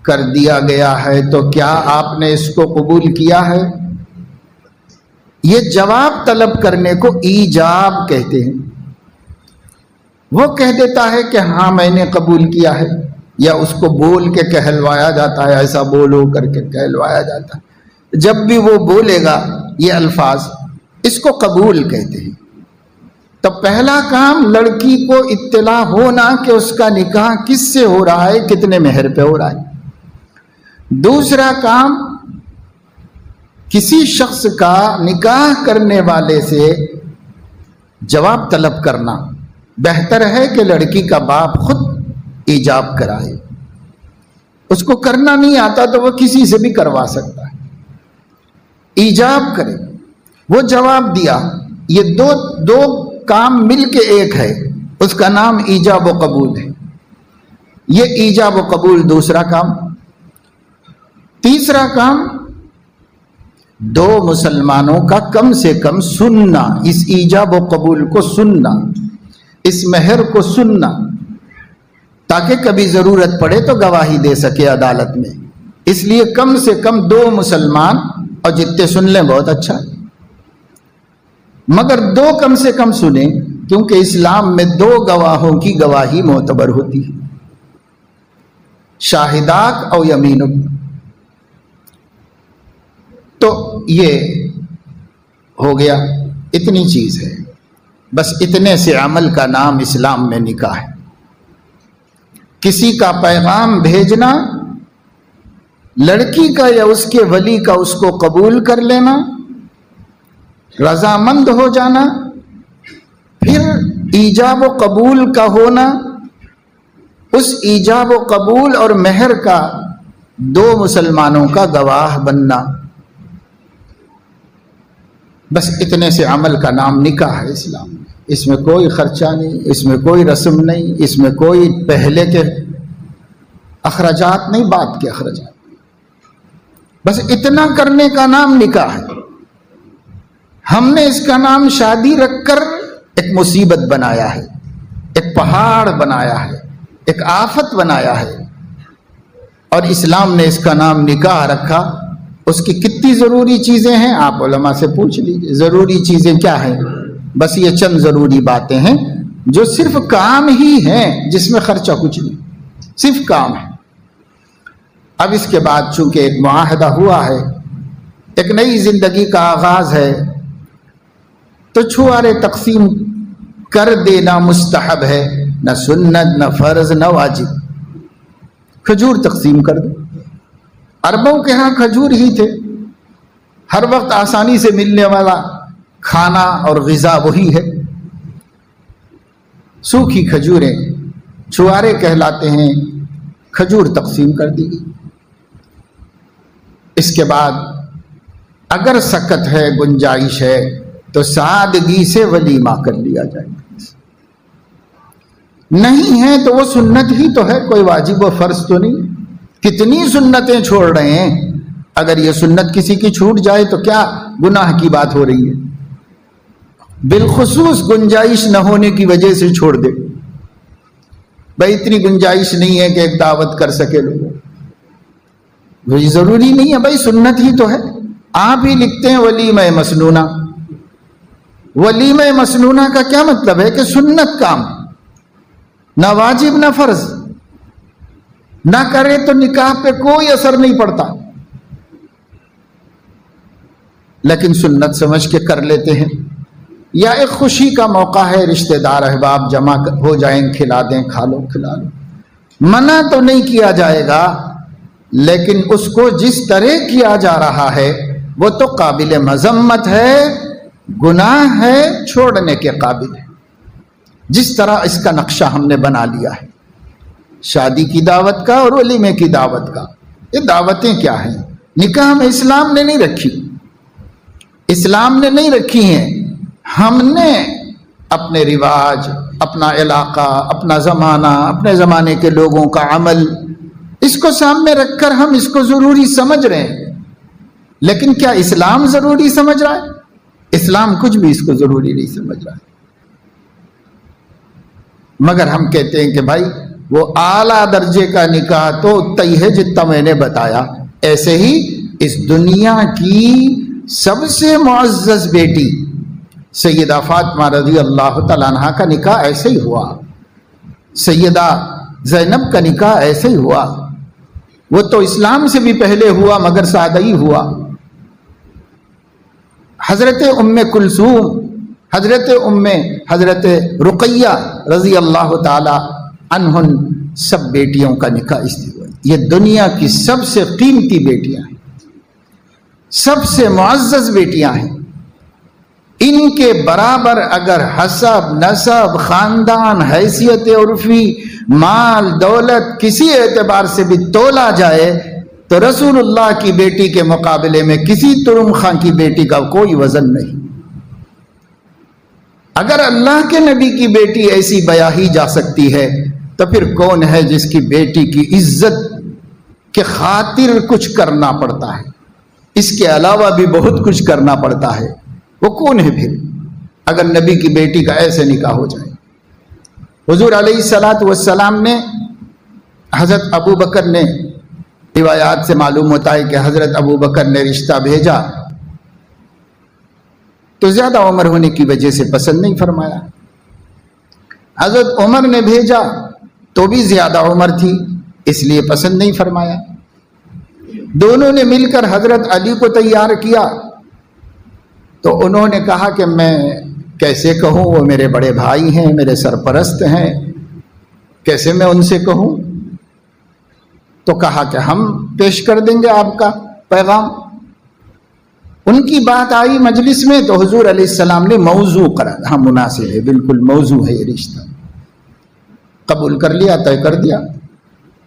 کر دیا گیا ہے، تو کیا آپ نے اس کو قبول کیا ہے؟ یہ جواب طلب کرنے کو ایجاب کہتے ہیں۔ وہ کہہ دیتا ہے کہ ہاں میں نے قبول کیا ہے، یا اس کو بول کے کہلوایا جاتا ہے، ایسا بولو کر کے کہلوایا جاتا ہے۔ جب بھی وہ بولے گا یہ الفاظ، اس کو قبول کہتے ہیں۔ تو پہلا کام لڑکی کو اطلاع ہونا کہ اس کا نکاح کس سے ہو رہا ہے، کتنے مہر پہ ہو رہا ہے۔ دوسرا کام کسی شخص کا نکاح کرنے والے سے جواب طلب کرنا۔ بہتر ہے کہ لڑکی کا باپ خود ایجاب کرائے، اس کو کرنا نہیں آتا تو وہ کسی سے بھی کروا سکتا ہے، ایجاب کرے۔ وہ جواب دیا، یہ دو کام مل کے ایک ہے، اس کا نام ایجاب و قبول ہے۔ یہ ایجاب و قبول دوسرا کام۔ تیسرا کام، دو مسلمانوں کا کم سے کم سننا، اس ایجاب و قبول کو سننا، اس مہر کو سننا، تاکہ کبھی ضرورت پڑے تو گواہی دے سکے عدالت میں۔ اس لیے کم سے کم دو مسلمان، اور جتنے سن لیں بہت اچھا، مگر دو کم سے کم سنیں، کیونکہ اسلام میں دو گواہوں کی گواہی معتبر ہوتی ہے، شاہداک او یمینک۔ تو یہ ہو گیا، اتنی چیز ہے، بس اتنے سے عمل کا نام اسلام میں نکاح ہے۔ کسی کا پیغام بھیجنا، لڑکی کا یا اس کے ولی کا اس کو قبول کر لینا، رضامند ہو جانا، پھر ایجاب و قبول کا ہونا، اس ایجاب و قبول اور مہر کا دو مسلمانوں کا گواہ بننا، بس اتنے سے عمل کا نام نکاح ہے اسلام میں۔ اس میں کوئی خرچہ نہیں، اس میں کوئی رسم نہیں، اس میں کوئی پہلے کے اخراجات نہیں، بعد کے اخراجات، بس اتنا کرنے کا نام نکاح ہے۔ ہم نے اس کا نام شادی رکھ کر ایک مصیبت بنایا ہے، ایک پہاڑ بنایا ہے، ایک آفت بنایا ہے، اور اسلام نے اس کا نام نکاح رکھا۔ اس کی کتنی ضروری چیزیں ہیں آپ علماء سے پوچھ لیجیے، ضروری چیزیں کیا ہیں؟ بس یہ چند ضروری باتیں ہیں جو صرف کام ہی ہیں، جس میں خرچہ کچھ نہیں، صرف کام ہے۔ اب اس کے بعد چونکہ ایک معاہدہ ہوا ہے، ایک نئی زندگی کا آغاز ہے، تو چھوارے تقسیم کر دینا مستحب ہے، نہ سنت، نہ فرض، نہ واجب۔ کھجور تقسیم کر دو، عربوں کے ہاں کھجور ہی تھے، ہر وقت آسانی سے ملنے والا کھانا اور غذا وہی ہے۔ سوکھی کھجوریں چھوارے کہلاتے ہیں، کھجور تقسیم کر دی گئی۔ اس کے بعد اگر سکت ہے، گنجائش ہے، تو سادگی سے ولیمہ کر لیا جائے گا، نہیں ہے تو وہ سنت ہی تو ہے، کوئی واجب و فرض تو نہیں۔ کتنی سنتیں چھوڑ رہے ہیں، اگر یہ سنت کسی کی چھوٹ جائے تو کیا گناہ کی بات ہو رہی ہے؟ بالخصوص گنجائش نہ ہونے کی وجہ سے چھوڑ دے، بھائی اتنی گنجائش نہیں ہے کہ ایک دعوت کر سکے لوگوں، وہی ضروری نہیں ہے، بھائی سنت ہی تو ہے۔ آپ ہی لکھتے ہیں ولیمہ مسنونہ۔ ولیمہ مسنونہ کا کیا مطلب ہے؟ کہ سنت کام، نہ واجب نہ فرض، نہ کرے تو نکاح پہ کوئی اثر نہیں پڑتا، لیکن سنت سمجھ کے کر لیتے ہیں، یا ایک خوشی کا موقع ہے، رشتہ دار احباب جمع ہو جائیں، کھلا دیں، کھا لو کھلا لو، منع تو نہیں کیا جائے گا، لیکن اس کو جس طرح کیا جا رہا ہے وہ تو قابل مذمت ہے، گناہ ہے، چھوڑنے کے قابل ہے۔ جس طرح اس کا نقشہ ہم نے بنا لیا ہے شادی کی دعوت کا اور ولیمے کی دعوت کا، یہ دعوتیں کیا ہیں؟ نکاح میں اسلام نے نہیں رکھی، اسلام نے نہیں رکھی ہیں، ہم نے اپنے رواج، اپنا علاقہ، اپنا زمانہ، اپنے زمانے کے لوگوں کا عمل، اس کو سامنے رکھ کر ہم اس کو ضروری سمجھ رہے ہیں، لیکن کیا اسلام ضروری سمجھ رہا ہے؟ اسلام کچھ بھی اس کو ضروری نہیں سمجھ رہا ہے، مگر ہم کہتے ہیں کہ بھائی وہ اعلیٰ درجے کا نکاح تو اتنا ہے جتنا میں نے بتایا، ایسے ہی اس دنیا کی سب سے معزز بیٹی سیدہ فاطمہ رضی اللہ تعالیٰ عنہا کا نکاح ایسے ہی ہوا، سیدہ زینب کا نکاح ایسے ہی ہوا، وہ تو اسلام سے بھی پہلے ہوا مگر سادہ ہی ہوا۔ حضرت ام کلثوم، حضرت رقیہ رضی اللہ تعالی عنہن، سب بیٹیوں کا نکاح اس لیے ہوا۔ یہ دنیا کی سب سے قیمتی بیٹیاں ہیں، سب سے معزز بیٹیاں ہیں، ان کے برابر اگر حسب، نسب، خاندان، حیثیت عرفی، مال، دولت کسی اعتبار سے بھی تولا جائے تو رسول اللہ کی بیٹی کے مقابلے میں کسی ترم خاں کی بیٹی کا کوئی وزن نہیں۔ اگر اللہ کے نبی کی بیٹی ایسی بیاہی جا سکتی ہے تو پھر کون ہے جس کی بیٹی کی عزت کے خاطر کچھ کرنا پڑتا ہے، اس کے علاوہ بھی بہت کچھ کرنا پڑتا ہے، وہ کون ہے پھر اگر نبی کی بیٹی کا ایسے نکاح ہو جائے؟ حضور علیہ السلام نے، حضرت ابو بکر نے، روایات سے معلوم ہوتا ہے کہ حضرت ابو بکر نے رشتہ بھیجا تو زیادہ عمر ہونے کی وجہ سے پسند نہیں فرمایا، حضرت عمر نے بھیجا تو بھی زیادہ عمر تھی اس لیے پسند نہیں فرمایا، دونوں نے مل کر حضرت علی کو تیار کیا تو انہوں نے کہا کہ میں کیسے کہوں، وہ میرے بڑے بھائی ہیں، میرے سرپرست ہیں، کیسے میں ان سے کہوں؟ تو کہا کہ ہم پیش کر دیں گے آپ کا پیغام۔ ان کی بات آئی مجلس میں تو حضور علیہ السلام نے موضوع قرار، ہاں مناسب ہے، بالکل موضوع ہے یہ رشتہ، قبول کر لیا، طے کر دیا،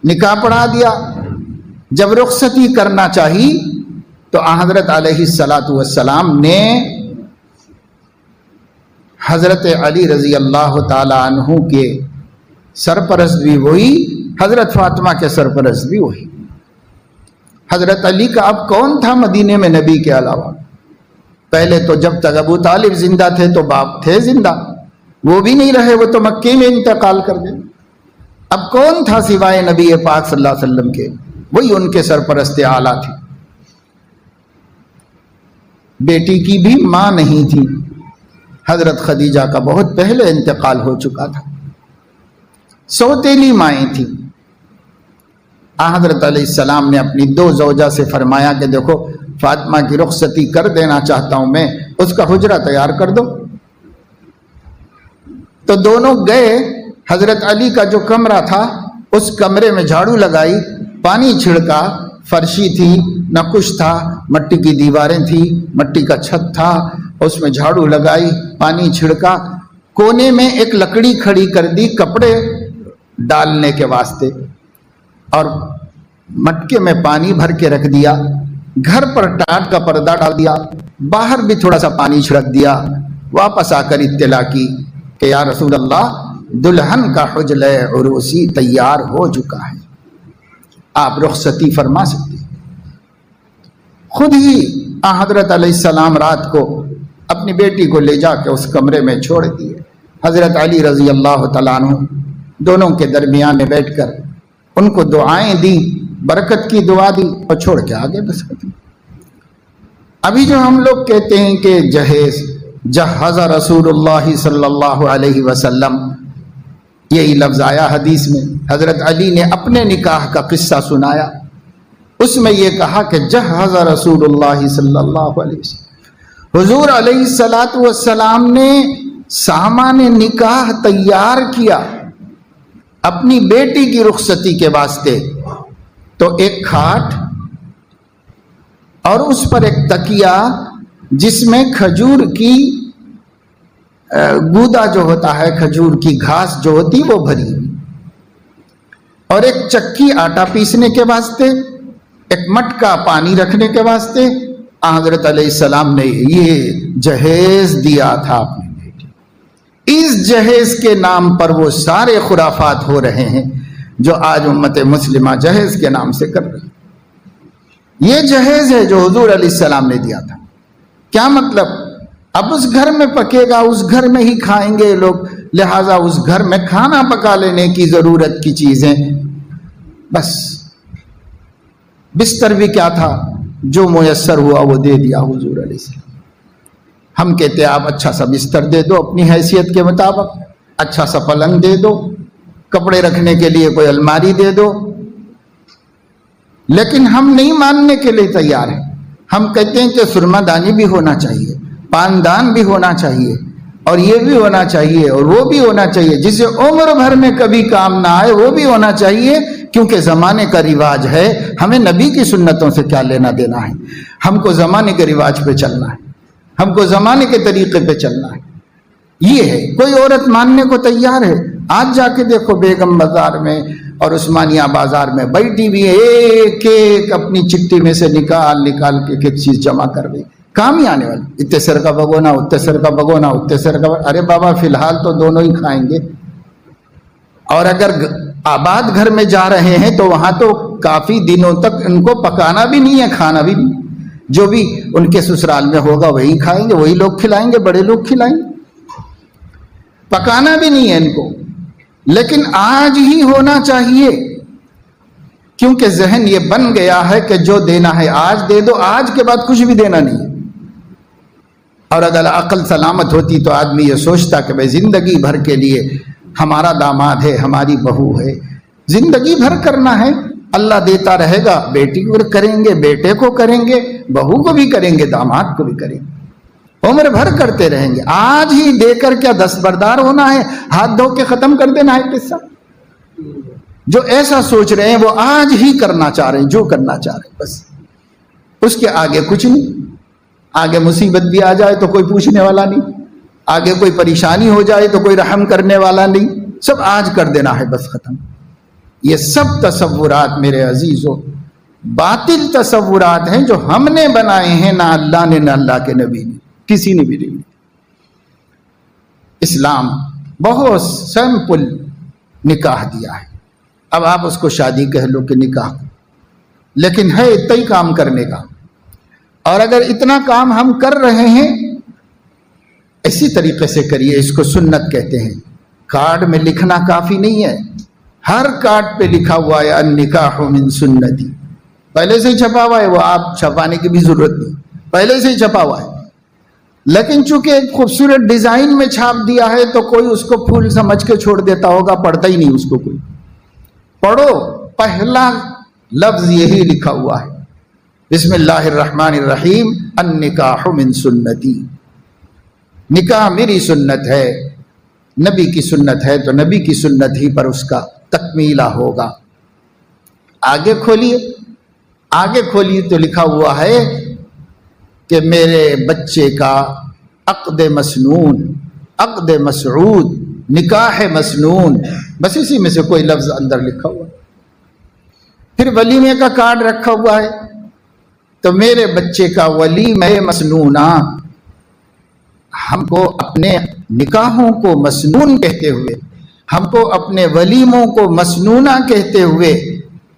نکاح پڑھا دیا۔ جب رخصتی کرنا چاہی تو حضرت علیہ السلام نے حضرت علی رضی اللہ تعالی عنہ کے سرپرست بھی وہی، حضرت فاطمہ کے سرپرست بھی وہی۔ حضرت علی کا اب کون تھا مدینے میں نبی کے علاوہ؟ پہلے تو جب تک ابو طالب زندہ تھے تو باپ تھے زندہ، وہ بھی نہیں رہے، وہ تو مکے میں انتقال کر گئے، اب کون تھا سوائے نبی پاک صلی اللہ علیہ وسلم کے؟ وہی ان کے سرپرست اعلیٰ تھے۔ بیٹی کی بھی ماں نہیں تھی، حضرت خدیجہ کا بہت پہلے انتقال ہو چکا تھا، سوتیلی مائیں تھیں۔ حضرت علیہ السلام نے اپنی دو زوجہ سے فرمایا کہ دیکھو فاطمہ کی رخصتی کر دینا چاہتا ہوں میں، اس کا حجرہ تیار کر دو۔ تو دونوں گئے، حضرت علی کا جو کمرہ تھا اس کمرے میں جھاڑو لگائی، پانی چھڑکا، فرشی تھی نہ کچھ تھا، مٹی کی دیواریں تھی، مٹی کا چھت تھا، اس میں جھاڑو لگائی، پانی چھڑکا، کونے میں ایک لکڑی کھڑی کر دی کپڑے ڈالنے کے واسطے، اور مٹکے میں پانی بھر کے رکھ دیا، گھر پر ٹاٹ کا پردہ ڈال دیا، باہر بھی تھوڑا سا پانی چھڑک دیا، واپس آ کر اطلاع کی کہ یا رسول اللہ دلہن کا حجلہ عروسی تیار ہو چکا ہے، آپ رخصتی فرما سکتے ہیں۔ خود ہی حضرت علیہ السلام رات کو اپنی بیٹی کو لے جا کے اس کمرے میں چھوڑ دیے، حضرت علی رضی اللہ تعالیٰ عنہ دونوں کے درمیان میں بیٹھ کر ان کو دعائیں دی، برکت کی دعا دی اور چھوڑ کے آگے بس ختم۔ ابھی جو ہم لوگ کہتے ہیں کہ جہز رسول اللہ صلی اللہ علیہ وسلم، یہی لفظ آیا حدیث میں، حضرت علی نے اپنے نکاح کا قصہ سنایا، اس میں یہ کہا کہ جہز رسول اللہ صلی اللہ علیہ وسلم، حضور علیہ السلام نے سامان نکاح تیار کیا اپنی بیٹی کی رخصتی کے واسطے، تو ایک کھاٹ اور اس پر ایک تکیہ جس میں کھجور کی گودا جو ہوتا ہے، کھجور کی گھاس جو ہوتی وہ بھری ہوئی، اور ایک چکی آٹا پیسنے کے واسطے، ایک مٹکا پانی رکھنے کے واسطے حضرت علیہ السلام نے یہ جہیز دیا تھا اپنی بیٹی۔ اس جہیز کے نام پر وہ سارے خرافات ہو رہے ہیں جو آج امت مسلمہ جہیز کے نام سے کر رہی ہے۔ یہ جہیز ہے جو حضور علیہ السلام نے دیا تھا۔ کیا مطلب؟ اب اس گھر میں پکے گا، اس گھر میں ہی کھائیں گے لوگ، لہٰذا اس گھر میں کھانا پکا لینے کی ضرورت کی چیزیں، بس بستر بھی کیا تھا جو میسر ہوا وہ دے دیا حضور علیہ السلام۔ ہم کہتے ہیں آپ اچھا سا بستر دے دو اپنی حیثیت کے مطابق، اچھا سا پلنگ دے دو، کپڑے رکھنے کے لیے کوئی الماری دے دو، لیکن ہم نہیں ماننے کے لیے تیار ہیں۔ ہم کہتے ہیں کہ سرما دانی بھی ہونا چاہیے، پاندان بھی ہونا چاہیے، اور یہ بھی ہونا چاہیے اور وہ بھی ہونا چاہیے، جسے عمر بھر میں کبھی کام نہ آئے وہ بھی ہونا چاہیے، کیونکہ زمانے کا رواج ہے۔ ہمیں نبی کی سنتوں سے کیا لینا دینا ہے؟ ہم کو زمانے کے رواج پہ چلنا ہے، ہم کو زمانے کے طریقے پہ چلنا ہے۔ یہ ہے، کوئی عورت ماننے کو تیار ہے؟ آج جا کے دیکھو بیگم بازار میں اور عثمانیہ بازار میں بیٹھی بھی ایک ایک اپنی چٹی میں سے نکال کے ایک چیز جمع کر گئی، کام ہی آنے والی، اتنے سر کا بگونا، اتنے سر کا بگونا، اتنے سر کا، ارے بابا فی الحال تو دونوں ہی کھائیں گے، اور اگر آباد گھر میں جا رہے ہیں تو وہاں تو کافی دنوں تک ان کو پکانا بھی نہیں ہے، کھانا بھی نہیں، جو بھی ان کے سسرال میں ہوگا وہی کھائیں گے، وہی لوگ کھلائیں گے، بڑے لوگ کھلائیں گے، پکانا بھی نہیں ہے ان کو۔ لیکن آج ہی ہونا چاہیے، کیونکہ ذہن یہ بن گیا ہے کہ جو دینا ہے آج دے دو، آج کے بعد کچھ بھی دینا نہیں ہے۔ اور اگر عقل سلامت ہوتی تو آدمی یہ سوچتا کہ بھائی زندگی بھر کے لیے ہمارا داماد ہے، ہماری بہو ہے، زندگی بھر کرنا ہے، اللہ دیتا رہے گا، بیٹی کو کریں گے، بیٹے کو کریں گے، بہو کو بھی کریں گے، داماد کو بھی کریں گے، عمر بھر کرتے رہیں گے۔ آج ہی دے کر کیا دستبردار ہونا ہے، ہاتھ دھو کے ختم کر دینا ہے قصہ؟ جو ایسا سوچ رہے ہیں وہ آج ہی کرنا چاہ رہے ہیں، جو کرنا چاہ رہے ہیں، بس اس کے آگے کچھ نہیں۔ آگے مصیبت بھی آ جائے تو کوئی پوچھنے والا نہیں، آگے کوئی پریشانی ہو جائے تو کوئی رحم کرنے والا نہیں، سب آج کر دینا ہے، بس ختم۔ یہ سب تصورات میرے عزیزو باطل تصورات ہیں جو ہم نے بنائے ہیں، نہ اللہ نے نہ اللہ کے نبی نے، کسی نے بھی نہیں۔ اسلام بہت سمپل نکاح دیا ہے، اب آپ اس کو شادی کہہ لو کہ نکاح، لیکن ہے اتنا ہی کام کرنے کا۔ اور اگر اتنا کام ہم کر رہے ہیں، اسی طریقے سے کریے، اس کو سنت کہتے ہیں۔ کارڈ میں لکھنا کافی نہیں ہے، ہر کارڈ پہ لکھا ہوا ہے النکاح من سنتی، پہلے سے ہی چھپا ہوا ہے، وہ آپ چھپانے کی بھی ضرورت نہیں، پہلے سے ہی چھپا ہوا ہے۔ لیکن چونکہ ایک خوبصورت ڈیزائن میں چھاپ دیا ہے تو کوئی اس کو پھول سمجھ کے چھوڑ دیتا ہوگا، پڑھتا ہی نہیں اس کو کوئی۔ پڑھو، پہلا لفظ یہی لکھا ہوا ہے، بسم اللہ الرحمن الرحیم، النکاح من سنتی، نکاح میری سنت ہے، نبی کی سنت ہے تو نبی کی سنت ہی پر اس کا تکمیلہ ہوگا۔ آگے کھولیے، آگے کھولی تو لکھا ہوا ہے کہ میرے بچے کا عقد مسنون، عقد مسعود، نکاح مسنون، بس اسی میں سے کوئی لفظ اندر لکھا ہوا. پھر ولیمے کا کارڈ رکھا ہوا ہے، تو میرے بچے کا ولیمہ مسنونہ. ہم کو اپنے نکاحوں کو مسنون کہتے ہوئے، ہم کو اپنے ولیموں کو مسنونہ کہتے ہوئے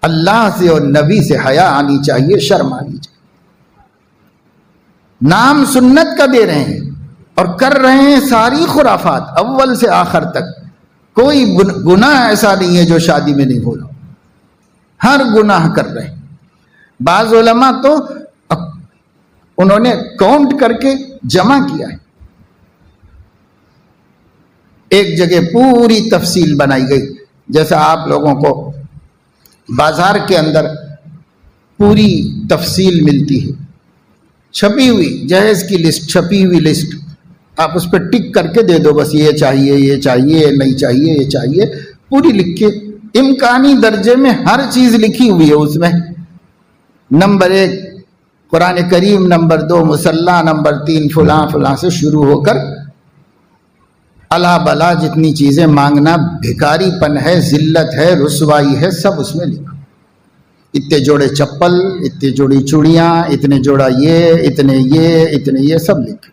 اللہ سے اور نبی سے حیا آنی چاہیے، شرم آنی چاہیے. نام سنت کا دے رہے ہیں اور کر رہے ہیں ساری خرافات اول سے آخر تک. کوئی گناہ ایسا نہیں ہے جو شادی میں نہیں ہو رہا، ہر گناہ کر رہے ہیں. بعض علماء تو انہوں نے کاؤنٹ کر کے جمع کیا ہے، ایک جگہ پوری تفصیل بنائی گئی. جیسا آپ لوگوں کو بازار کے اندر پوری تفصیل ملتی ہے، چھپی ہوئی جہیز کی لسٹ، چھپی ہوئی لسٹ، آپ اس پہ ٹک کر کے دے دو، بس یہ چاہیے، یہ چاہیے، نہیں چاہیے، یہ چاہیے، پوری لکھ کے امکانی درجے میں ہر چیز لکھی ہوئی ہے اس میں. نمبر 1 قرآن کریم، نمبر 2 مصلی، نمبر 3 فلاں فلاں سے شروع ہو کر الا بلا جتنی چیزیں مانگنا بھکاری پن ہے، ذلت ہے، رسوائی ہے، سب اس میں لکھو. اتنے جوڑے چپل، اتنے جوڑی چوڑیاں، اتنے جوڑا یہ، اتنے یہ سب لکھو.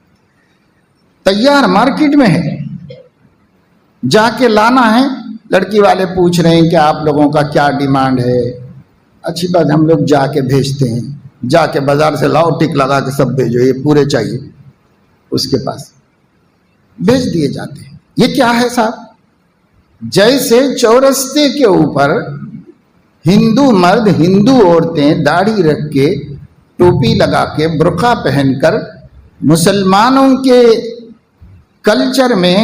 تیار مارکیٹ میں ہے، جا کے لانا ہے. لڑکی والے پوچھ رہے ہیں کہ آپ لوگوں کا کیا ڈیمانڈ ہے. اچھی بات، ہم لوگ جا کے بھیجتے ہیں، جا کے بازار سے لاؤ، ٹک لگا کے سب بھیجو، یہ پورے چاہیے، اس کے پاس بھیج دیے جاتے ہیں. یہ کیا ہے صاحب؟ جیسے چورستے کے اوپر ہندو مرد، ہندو عورتیں داڑھی رکھ کے، ٹوپی لگا کے، برقع پہن کر مسلمانوں کے کلچر میں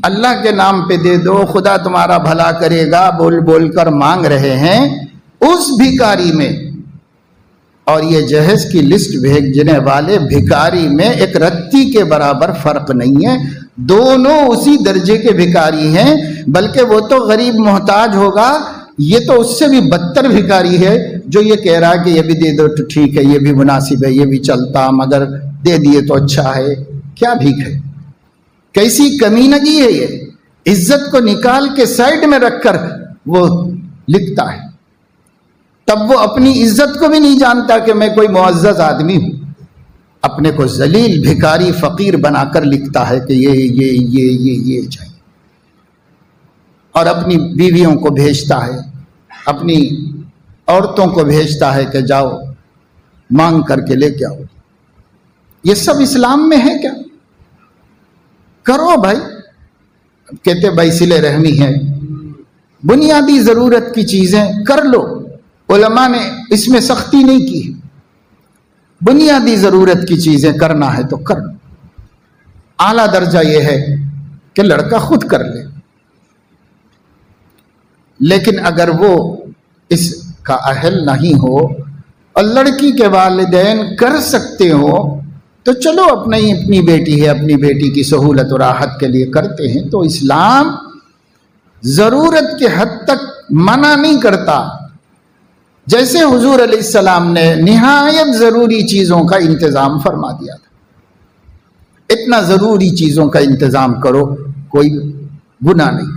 اللہ کے نام پہ دے دو، خدا تمہارا بھلا کرے گا بول بول کر مانگ رہے ہیں، اس بھکاری میں اور یہ جہیز کی لسٹ بھیجنے والے بھکاری میں ایک رتی کے برابر فرق نہیں ہے. دونوں اسی درجے کے بھکاری ہیں، بلکہ وہ تو غریب محتاج ہوگا، یہ تو اس سے بھی بدتر بھکاری ہے جو یہ کہہ رہا ہے کہ یہ بھی دے دو تو ٹھیک ہے، یہ بھی مناسب ہے، یہ بھی چلتا، مگر دے دیے تو اچھا ہے. کیا بھیک ہے؟ کیسی کمینگی ہے یہ؟ عزت کو نکال کے سائڈ میں رکھ کر وہ لکھتا ہے. تب وہ اپنی عزت کو بھی نہیں جانتا کہ میں کوئی معزز آدمی ہوں، اپنے کو ذلیل بھکاری فقیر بنا کر لکھتا ہے کہ یہ چاہیے. اور اپنی بیویوں کو بھیجتا ہے، اپنی عورتوں کو بھیجتا ہے کہ جاؤ مانگ کر کے لے کے آؤ. یہ سب اسلام میں ہے کیا؟ کرو بھائی. کہتے بھائی صلہ رحمی ہے، بنیادی ضرورت کی چیزیں کر لو. علماء نے اس میں سختی نہیں کی، بنیادی ضرورت کی چیزیں کرنا ہے تو کر لو. اعلیٰ درجہ یہ ہے کہ لڑکا خود کر لے، لیکن اگر وہ اس کا اہل نہیں ہو اور لڑکی کے والدین کر سکتے ہو تو چلو اپنی بیٹی ہے، اپنی بیٹی کی سہولت و راحت کے لیے کرتے ہیں. تو اسلام ضرورت کے حد تک منع نہیں کرتا. جیسے حضور علیہ السلام نے نہایت ضروری چیزوں کا انتظام فرما دیا تھا، اتنا ضروری چیزوں کا انتظام کرو، کوئی گناہ نہیں.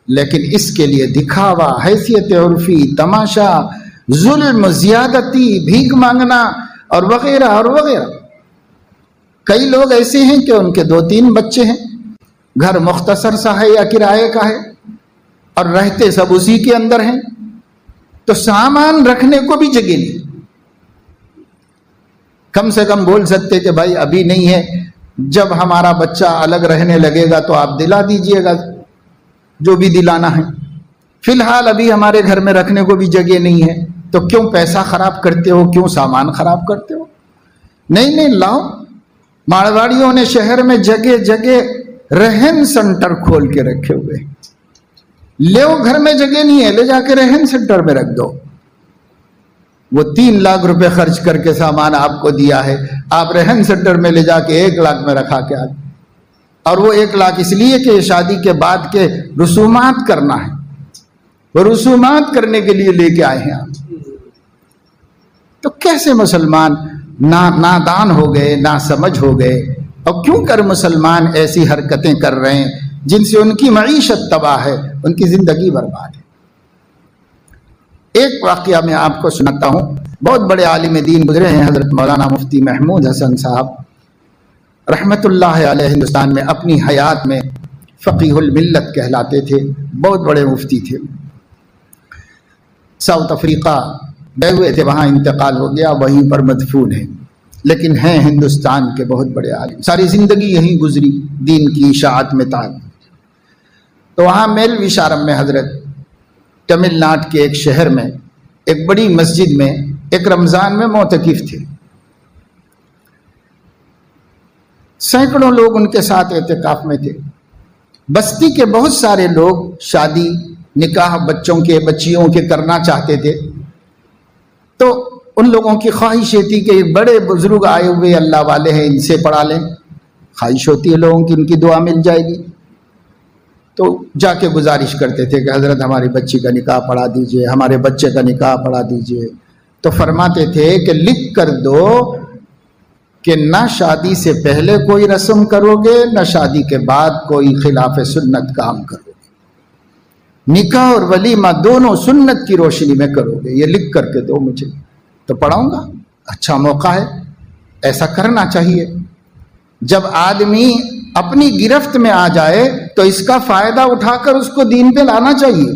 لیکن اس کے لیے دکھاوا، حیثیت عرفی، تماشا، ظلم، زیادتی، بھیک مانگنا اور وغیرہ اور وغیرہ. کئی لوگ ایسے ہیں کہ ان کے 2-3 بچے ہیں، گھر مختصر سا ہے یا کرائے کا ہے اور رہتے سب اسی کے اندر ہیں، تو سامان رکھنے کو بھی جگہ نہیں. کم سے کم بول سکتے کہ بھائی ابھی نہیں ہے، جب ہمارا بچہ الگ رہنے لگے گا تو آپ دلا دیجئے گا جو بھی دلانا ہے. فی الحال ابھی ہمارے گھر میں رکھنے کو بھی جگہ نہیں ہے، تو کیوں پیسہ خراب کرتے ہو، کیوں سامان خراب کرتے ہو؟ نہیں لاؤ. مارواڑیوں نے شہر میں جگہ جگہ رہن سنٹر کھول کے رکھے ہوئے. لے گھر میں جگہ نہیں ہے، لے جا کے رہن سنٹر میں رکھ دو. وہ 3 لاکھ روپے خرچ کر کے سامان آپ کو دیا ہے، آپ رہن سنٹر میں لے جا کے 1 لاکھ میں رکھا کے آئے. اور وہ 1 لاکھ اس لیے کہ شادی کے بعد کے رسومات کرنا ہے، وہ رسومات کرنے کے لیے لے کے آئے ہیں آپ. تو کیسے مسلمان نادان ہو گئے، ناسمجھ ہو گئے، اور کیوں کر مسلمان ایسی حرکتیں کر رہے ہیں جن سے ان کی معیشت تباہ ہے، ان کی زندگی برباد ہے۔ ایک واقعہ میں آپ کو سناتا ہوں۔ بہت بڑے عالم دین گزرے ہیں حضرت مولانا مفتی محمود حسن صاحب رحمت اللہ علیہ، ہندوستان میں اپنی حیات میں فقیہ الملت کہلاتے تھے، بہت بڑے مفتی تھے۔ ساؤتھ افریقہ گئے ہوئے تھے، وہاں انتقال ہو گیا، وہیں پر مدفون ہیں، لیکن ہیں ہندوستان کے بہت بڑے عالم، ساری زندگی یہیں گزری دین کی اشاعت میں تعلق۔ تو وہاں میل وشارم میں حضرت تمل ناڈو کے ایک شہر میں ایک بڑی مسجد میں ایک رمضان میں معتکف تھے۔ سینکڑوں لوگ ان کے ساتھ اعتکاف میں تھے۔ بستی کے بہت سارے لوگ شادی نکاح بچوں کے بچیوں کے کرنا چاہتے تھے، تو ان لوگوں کی خواہش یہ تھی کہ بڑے بزرگ آئے ہوئے اللہ والے ہیں، ان سے پڑھا لیں، خواہش ہوتی ہے لوگوں کی ان کی دعا مل جائے گی۔ تو جا کے گزارش کرتے تھے کہ حضرت ہماری بچی کا نکاح پڑھا دیجئے، ہمارے بچے کا نکاح پڑھا دیجئے۔ تو فرماتے تھے کہ لکھ کر دو کہ نہ شادی سے پہلے کوئی رسم کرو گے، نہ شادی کے بعد کوئی خلاف سنت کام کرو گے، نکاح اور ولیمہ دونوں سنت کی روشنی میں کرو گے، یہ لکھ کر کے دو مجھے، تو پڑھاؤں گا۔ اچھا موقع ہے، ایسا کرنا چاہیے۔ جب آدمی اپنی گرفت میں آ جائے تو اس کا فائدہ اٹھا کر اس کو دین پہ لانا چاہیے۔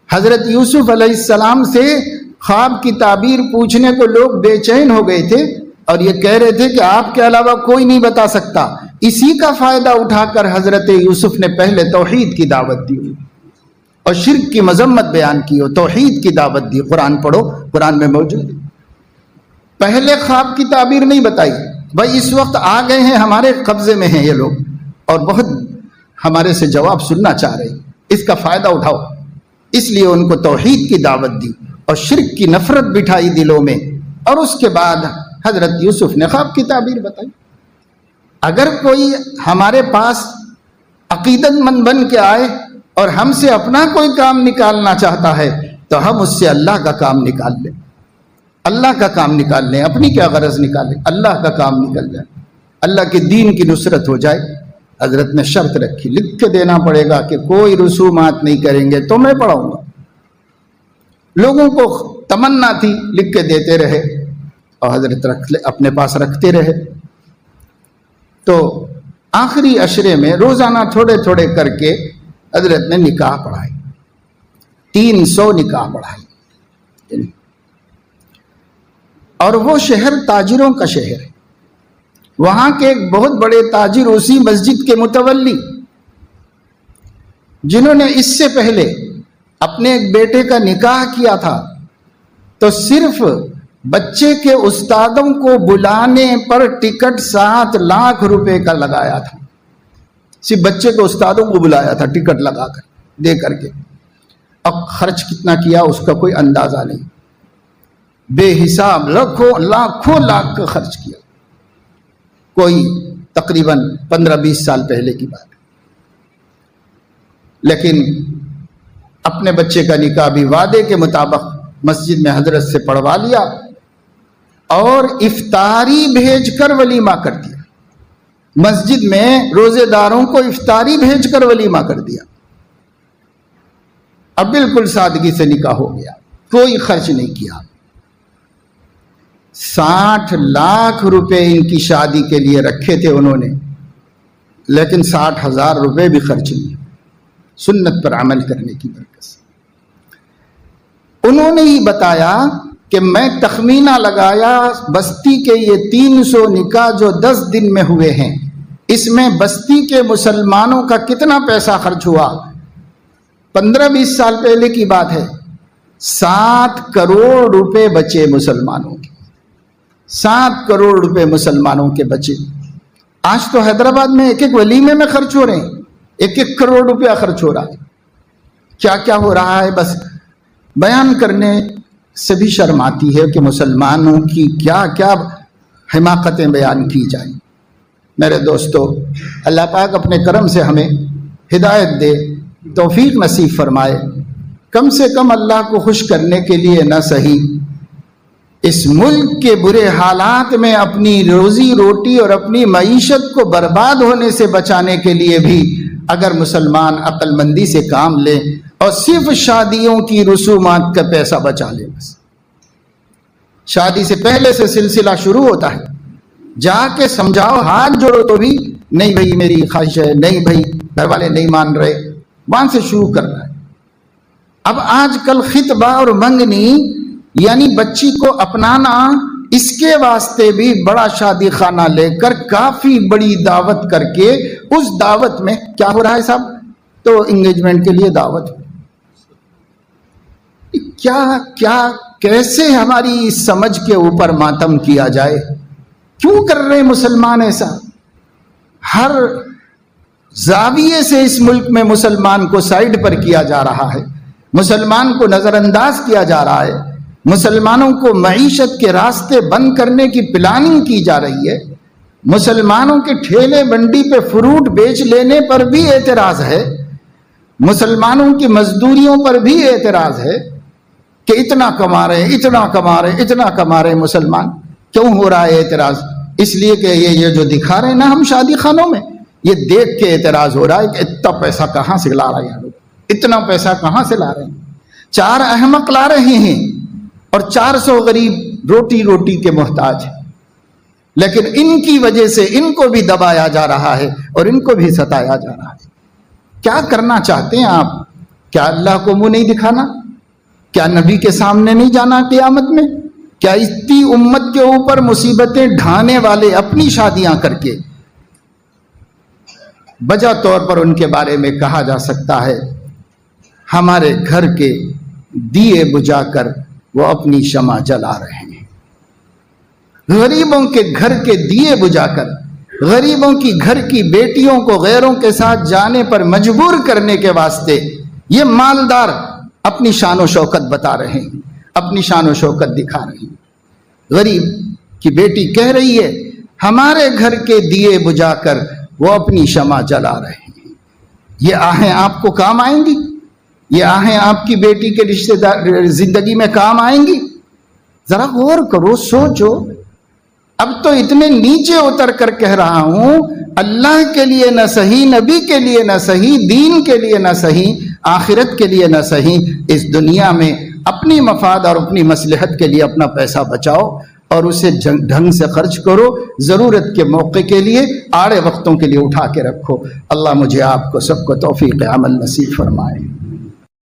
حضرت یوسف علیہ السلام سے خواب کی تعبیر پوچھنے کو لوگ بے چین ہو گئے تھے اور یہ کہہ رہے تھے کہ آپ کے علاوہ کوئی نہیں بتا سکتا۔ اسی کا فائدہ اٹھا کر حضرت یوسف نے پہلے توحید کی دعوت دی اور شرک کی مذمت بیان کی اور توحید کی دعوت دی۔ قرآن پڑھو، قرآن میں موجود ہے۔ پہلے خواب کی تعبیر نہیں بتائی، بھائی اس وقت آ گئے ہیں، ہمارے قبضے میں ہیں یہ لوگ اور بہت ہمارے سے جواب سننا چاہ رہے ہیں، اس کا فائدہ اٹھاؤ۔ اس لیے ان کو توحید کی دعوت دی اور شرک کی نفرت بٹھائی دلوں میں، اور اس کے بعد حضرت یوسف نے خواب کی تعبیر بتائی۔ اگر کوئی ہمارے پاس عقیدت مند بن کے آئے اور ہم سے اپنا کوئی کام نکالنا چاہتا ہے تو ہم اس سے اللہ کا کام نکال لیں، اللہ کا کام نکال لیں، اپنی کیا غرض نکالیں، اللہ کا کام نکل جائے، اللہ کے دین کی نصرت ہو جائے۔ حضرت نے شرط رکھی، لکھ کے دینا پڑے گا کہ کوئی رسومات نہیں کریں گے تو میں پڑھاؤں گا۔ لوگوں کو تمنا تھی، لکھ کے دیتے رہے اور حضرت اپنے پاس رکھتے رہے۔ تو آخری عشرے میں روزانہ تھوڑے تھوڑے کر کے حضرت نے نکاح پڑھائے، 300 نکاح پڑھائے۔ اور وہ شہر تاجروں کا شہر ہے، وہاں کے ایک بہت بڑے تاجر اسی مسجد کے متولی، جنہوں نے اس سے پہلے اپنے ایک بیٹے کا نکاح کیا تھا تو صرف بچے کے استادوں کو بلانے پر ٹکٹ 7 لاکھ روپے کا لگایا تھا۔ صرف بچے کے استادوں کو بلایا تھا ٹکٹ لگا کر دے کر کے، اب خرچ کتنا کیا اس کا کوئی اندازہ نہیں، بے حساب لاکھوں لاکھ کا خرچ کیا، کوئی تقریباً 15-20 سال پہلے کی بات ہے۔ لیکن اپنے بچے کا نکاح بھی وعدے کے مطابق مسجد میں حضرت سے پڑھوا لیا اور افطاری بھیج کر ولیمہ کر دیا، مسجد میں روزے داروں کو افطاری بھیج کر ولیمہ کر دیا۔ اب بالکل سادگی سے نکاح ہو گیا، کوئی خرچ نہیں کیا۔ 60 لاکھ روپے ان کی شادی کے لیے رکھے تھے انہوں نے، لیکن 60,000 روپے بھی خرچ نہیں، سنت پر عمل کرنے کی برکت سے۔ انہوں نے ہی بتایا کہ میں تخمینہ لگایا بستی کے یہ 300 نکاح جو 10 دن میں ہوئے ہیں، اس میں بستی کے مسلمانوں کا کتنا پیسہ خرچ ہوا۔ 15-20 سال پہلے کی بات ہے، 7 کروڑ روپے بچے مسلمانوں کے، 7 کروڑ روپے مسلمانوں کے بچے۔ آج تو حیدرآباد میں ایک ولیمے میں خرچ ہو رہے ہیں، 1 کروڑ روپیہ خرچ ہو رہا ہے۔ کیا کیا ہو رہا ہے بس بیان کرنے سے بھی شرم آتی ہے کہ مسلمانوں کی کیا کیا حماقتیں بیان کی جائیں۔ میرے دوستو، اللہ پاک اپنے کرم سے ہمیں ہدایت دے، توفیق نصیب فرمائے۔ کم سے کم اللہ کو خوش کرنے کے لیے نہ صحیح اس ملک کے برے حالات میں اپنی روزی روٹی اور اپنی معیشت کو برباد ہونے سے بچانے کے لیے بھی اگر مسلمان عقل مندی سے کام لے اور صرف شادیوں کی رسومات کا پیسہ بچا لے، بس شادی سے پہلے سے سلسلہ شروع ہوتا ہے، جا کے سمجھاؤ، ہاتھ جوڑو تو بھی نہیں بھائی میری خواہش ہے، نہیں بھائی گھر والے نہیں مان رہے، وہاں سے شروع کرنا ہے۔ اب آج کل خطبہ اور منگنی یعنی بچی کو اپنانا، اس کے واسطے بھی بڑا شادی خانہ لے کر کافی بڑی دعوت کر کے اس دعوت میں کیا ہو رہا ہے صاحب؟ تو انگیجمنٹ کے لیے دعوت، کیا کیسے ہماری سمجھ کے اوپر ماتم کیا جائے؟ کیوں کر رہے مسلمان ایسا؟ ہر زاویے سے اس ملک میں مسلمان کو سائیڈ پر کیا جا رہا ہے، مسلمان کو نظر انداز کیا جا رہا ہے، مسلمانوں کو معیشت کے راستے بند کرنے کی پلاننگ کی جا رہی ہے، مسلمانوں کے ٹھیلے منڈی پہ فروٹ بیچ لینے پر بھی اعتراض ہے، مسلمانوں کی مزدوریوں پر بھی اعتراض ہے کہ اتنا کما رہے، اتنا کما رہے، اتنا کما رہے مسلمان۔ کیوں ہو رہا ہے اعتراض؟ اس لیے کہ یہ جو دکھا رہے ہیں نا ہم شادی خانوں میں، یہ دیکھ کے اعتراض ہو رہا ہے کہ اتنا پیسہ کہاں سے لا رہے ہیں لوگ، اتنا پیسہ کہاں سے لا رہے ہیں؟ 4 احمق لا رہے ہیں اور 400 غریب روٹی کے محتاج ہیں، لیکن ان کی وجہ سے ان کو بھی دبایا جا رہا ہے اور ان کو بھی ستایا جا رہا ہے۔ کیا کرنا چاہتے ہیں آپ؟ کیا اللہ کو منہ نہیں دکھانا؟ کیا نبی کے سامنے نہیں جانا قیامت میں؟ کیا اتنی امت کے اوپر مصیبتیں ڈھانے والے اپنی شادیاں کر کے بجا طور پر ان کے بارے میں کہا جا سکتا ہے ہمارے گھر کے دیے بجھا کر وہ اپنی شمع جلا رہے ہیں؟ غریبوں کے گھر کے دیے بجھا کر، غریبوں کی گھر کی بیٹیوں کو غیروں کے ساتھ جانے پر مجبور کرنے کے واسطے یہ مالدار اپنی شان و شوکت بتا رہے ہیں، اپنی شان و شوکت دکھا رہے ہیں۔ غریب کی بیٹی کہہ رہی ہے ہمارے گھر کے دیے بجھا کر وہ اپنی شمع جلا رہے ہیں۔ یہ آہیں آپ کو کام آئیں گی؟ یہ آہیں آپ کی بیٹی کے رشتہ دار زندگی میں کام آئیں گی؟ ذرا غور کرو، سوچو۔ اب تو اتنے نیچے اتر کر کہہ رہا ہوں، اللہ کے لیے نہ صحیح، نبی کے لیے نہ صحیح، دین کے لیے نہ صحیح، آخرت کے لیے نہ صحیح، اس دنیا میں اپنی مفاد اور اپنی مصلحت کے لیے اپنا پیسہ بچاؤ اور اسے ڈھنگ سے خرچ کرو، ضرورت کے موقع کے لیے، آڑے وقتوں کے لیے اٹھا کے رکھو۔ اللہ مجھے آپ کو سب کو توفیق عمل نصیب فرمائے۔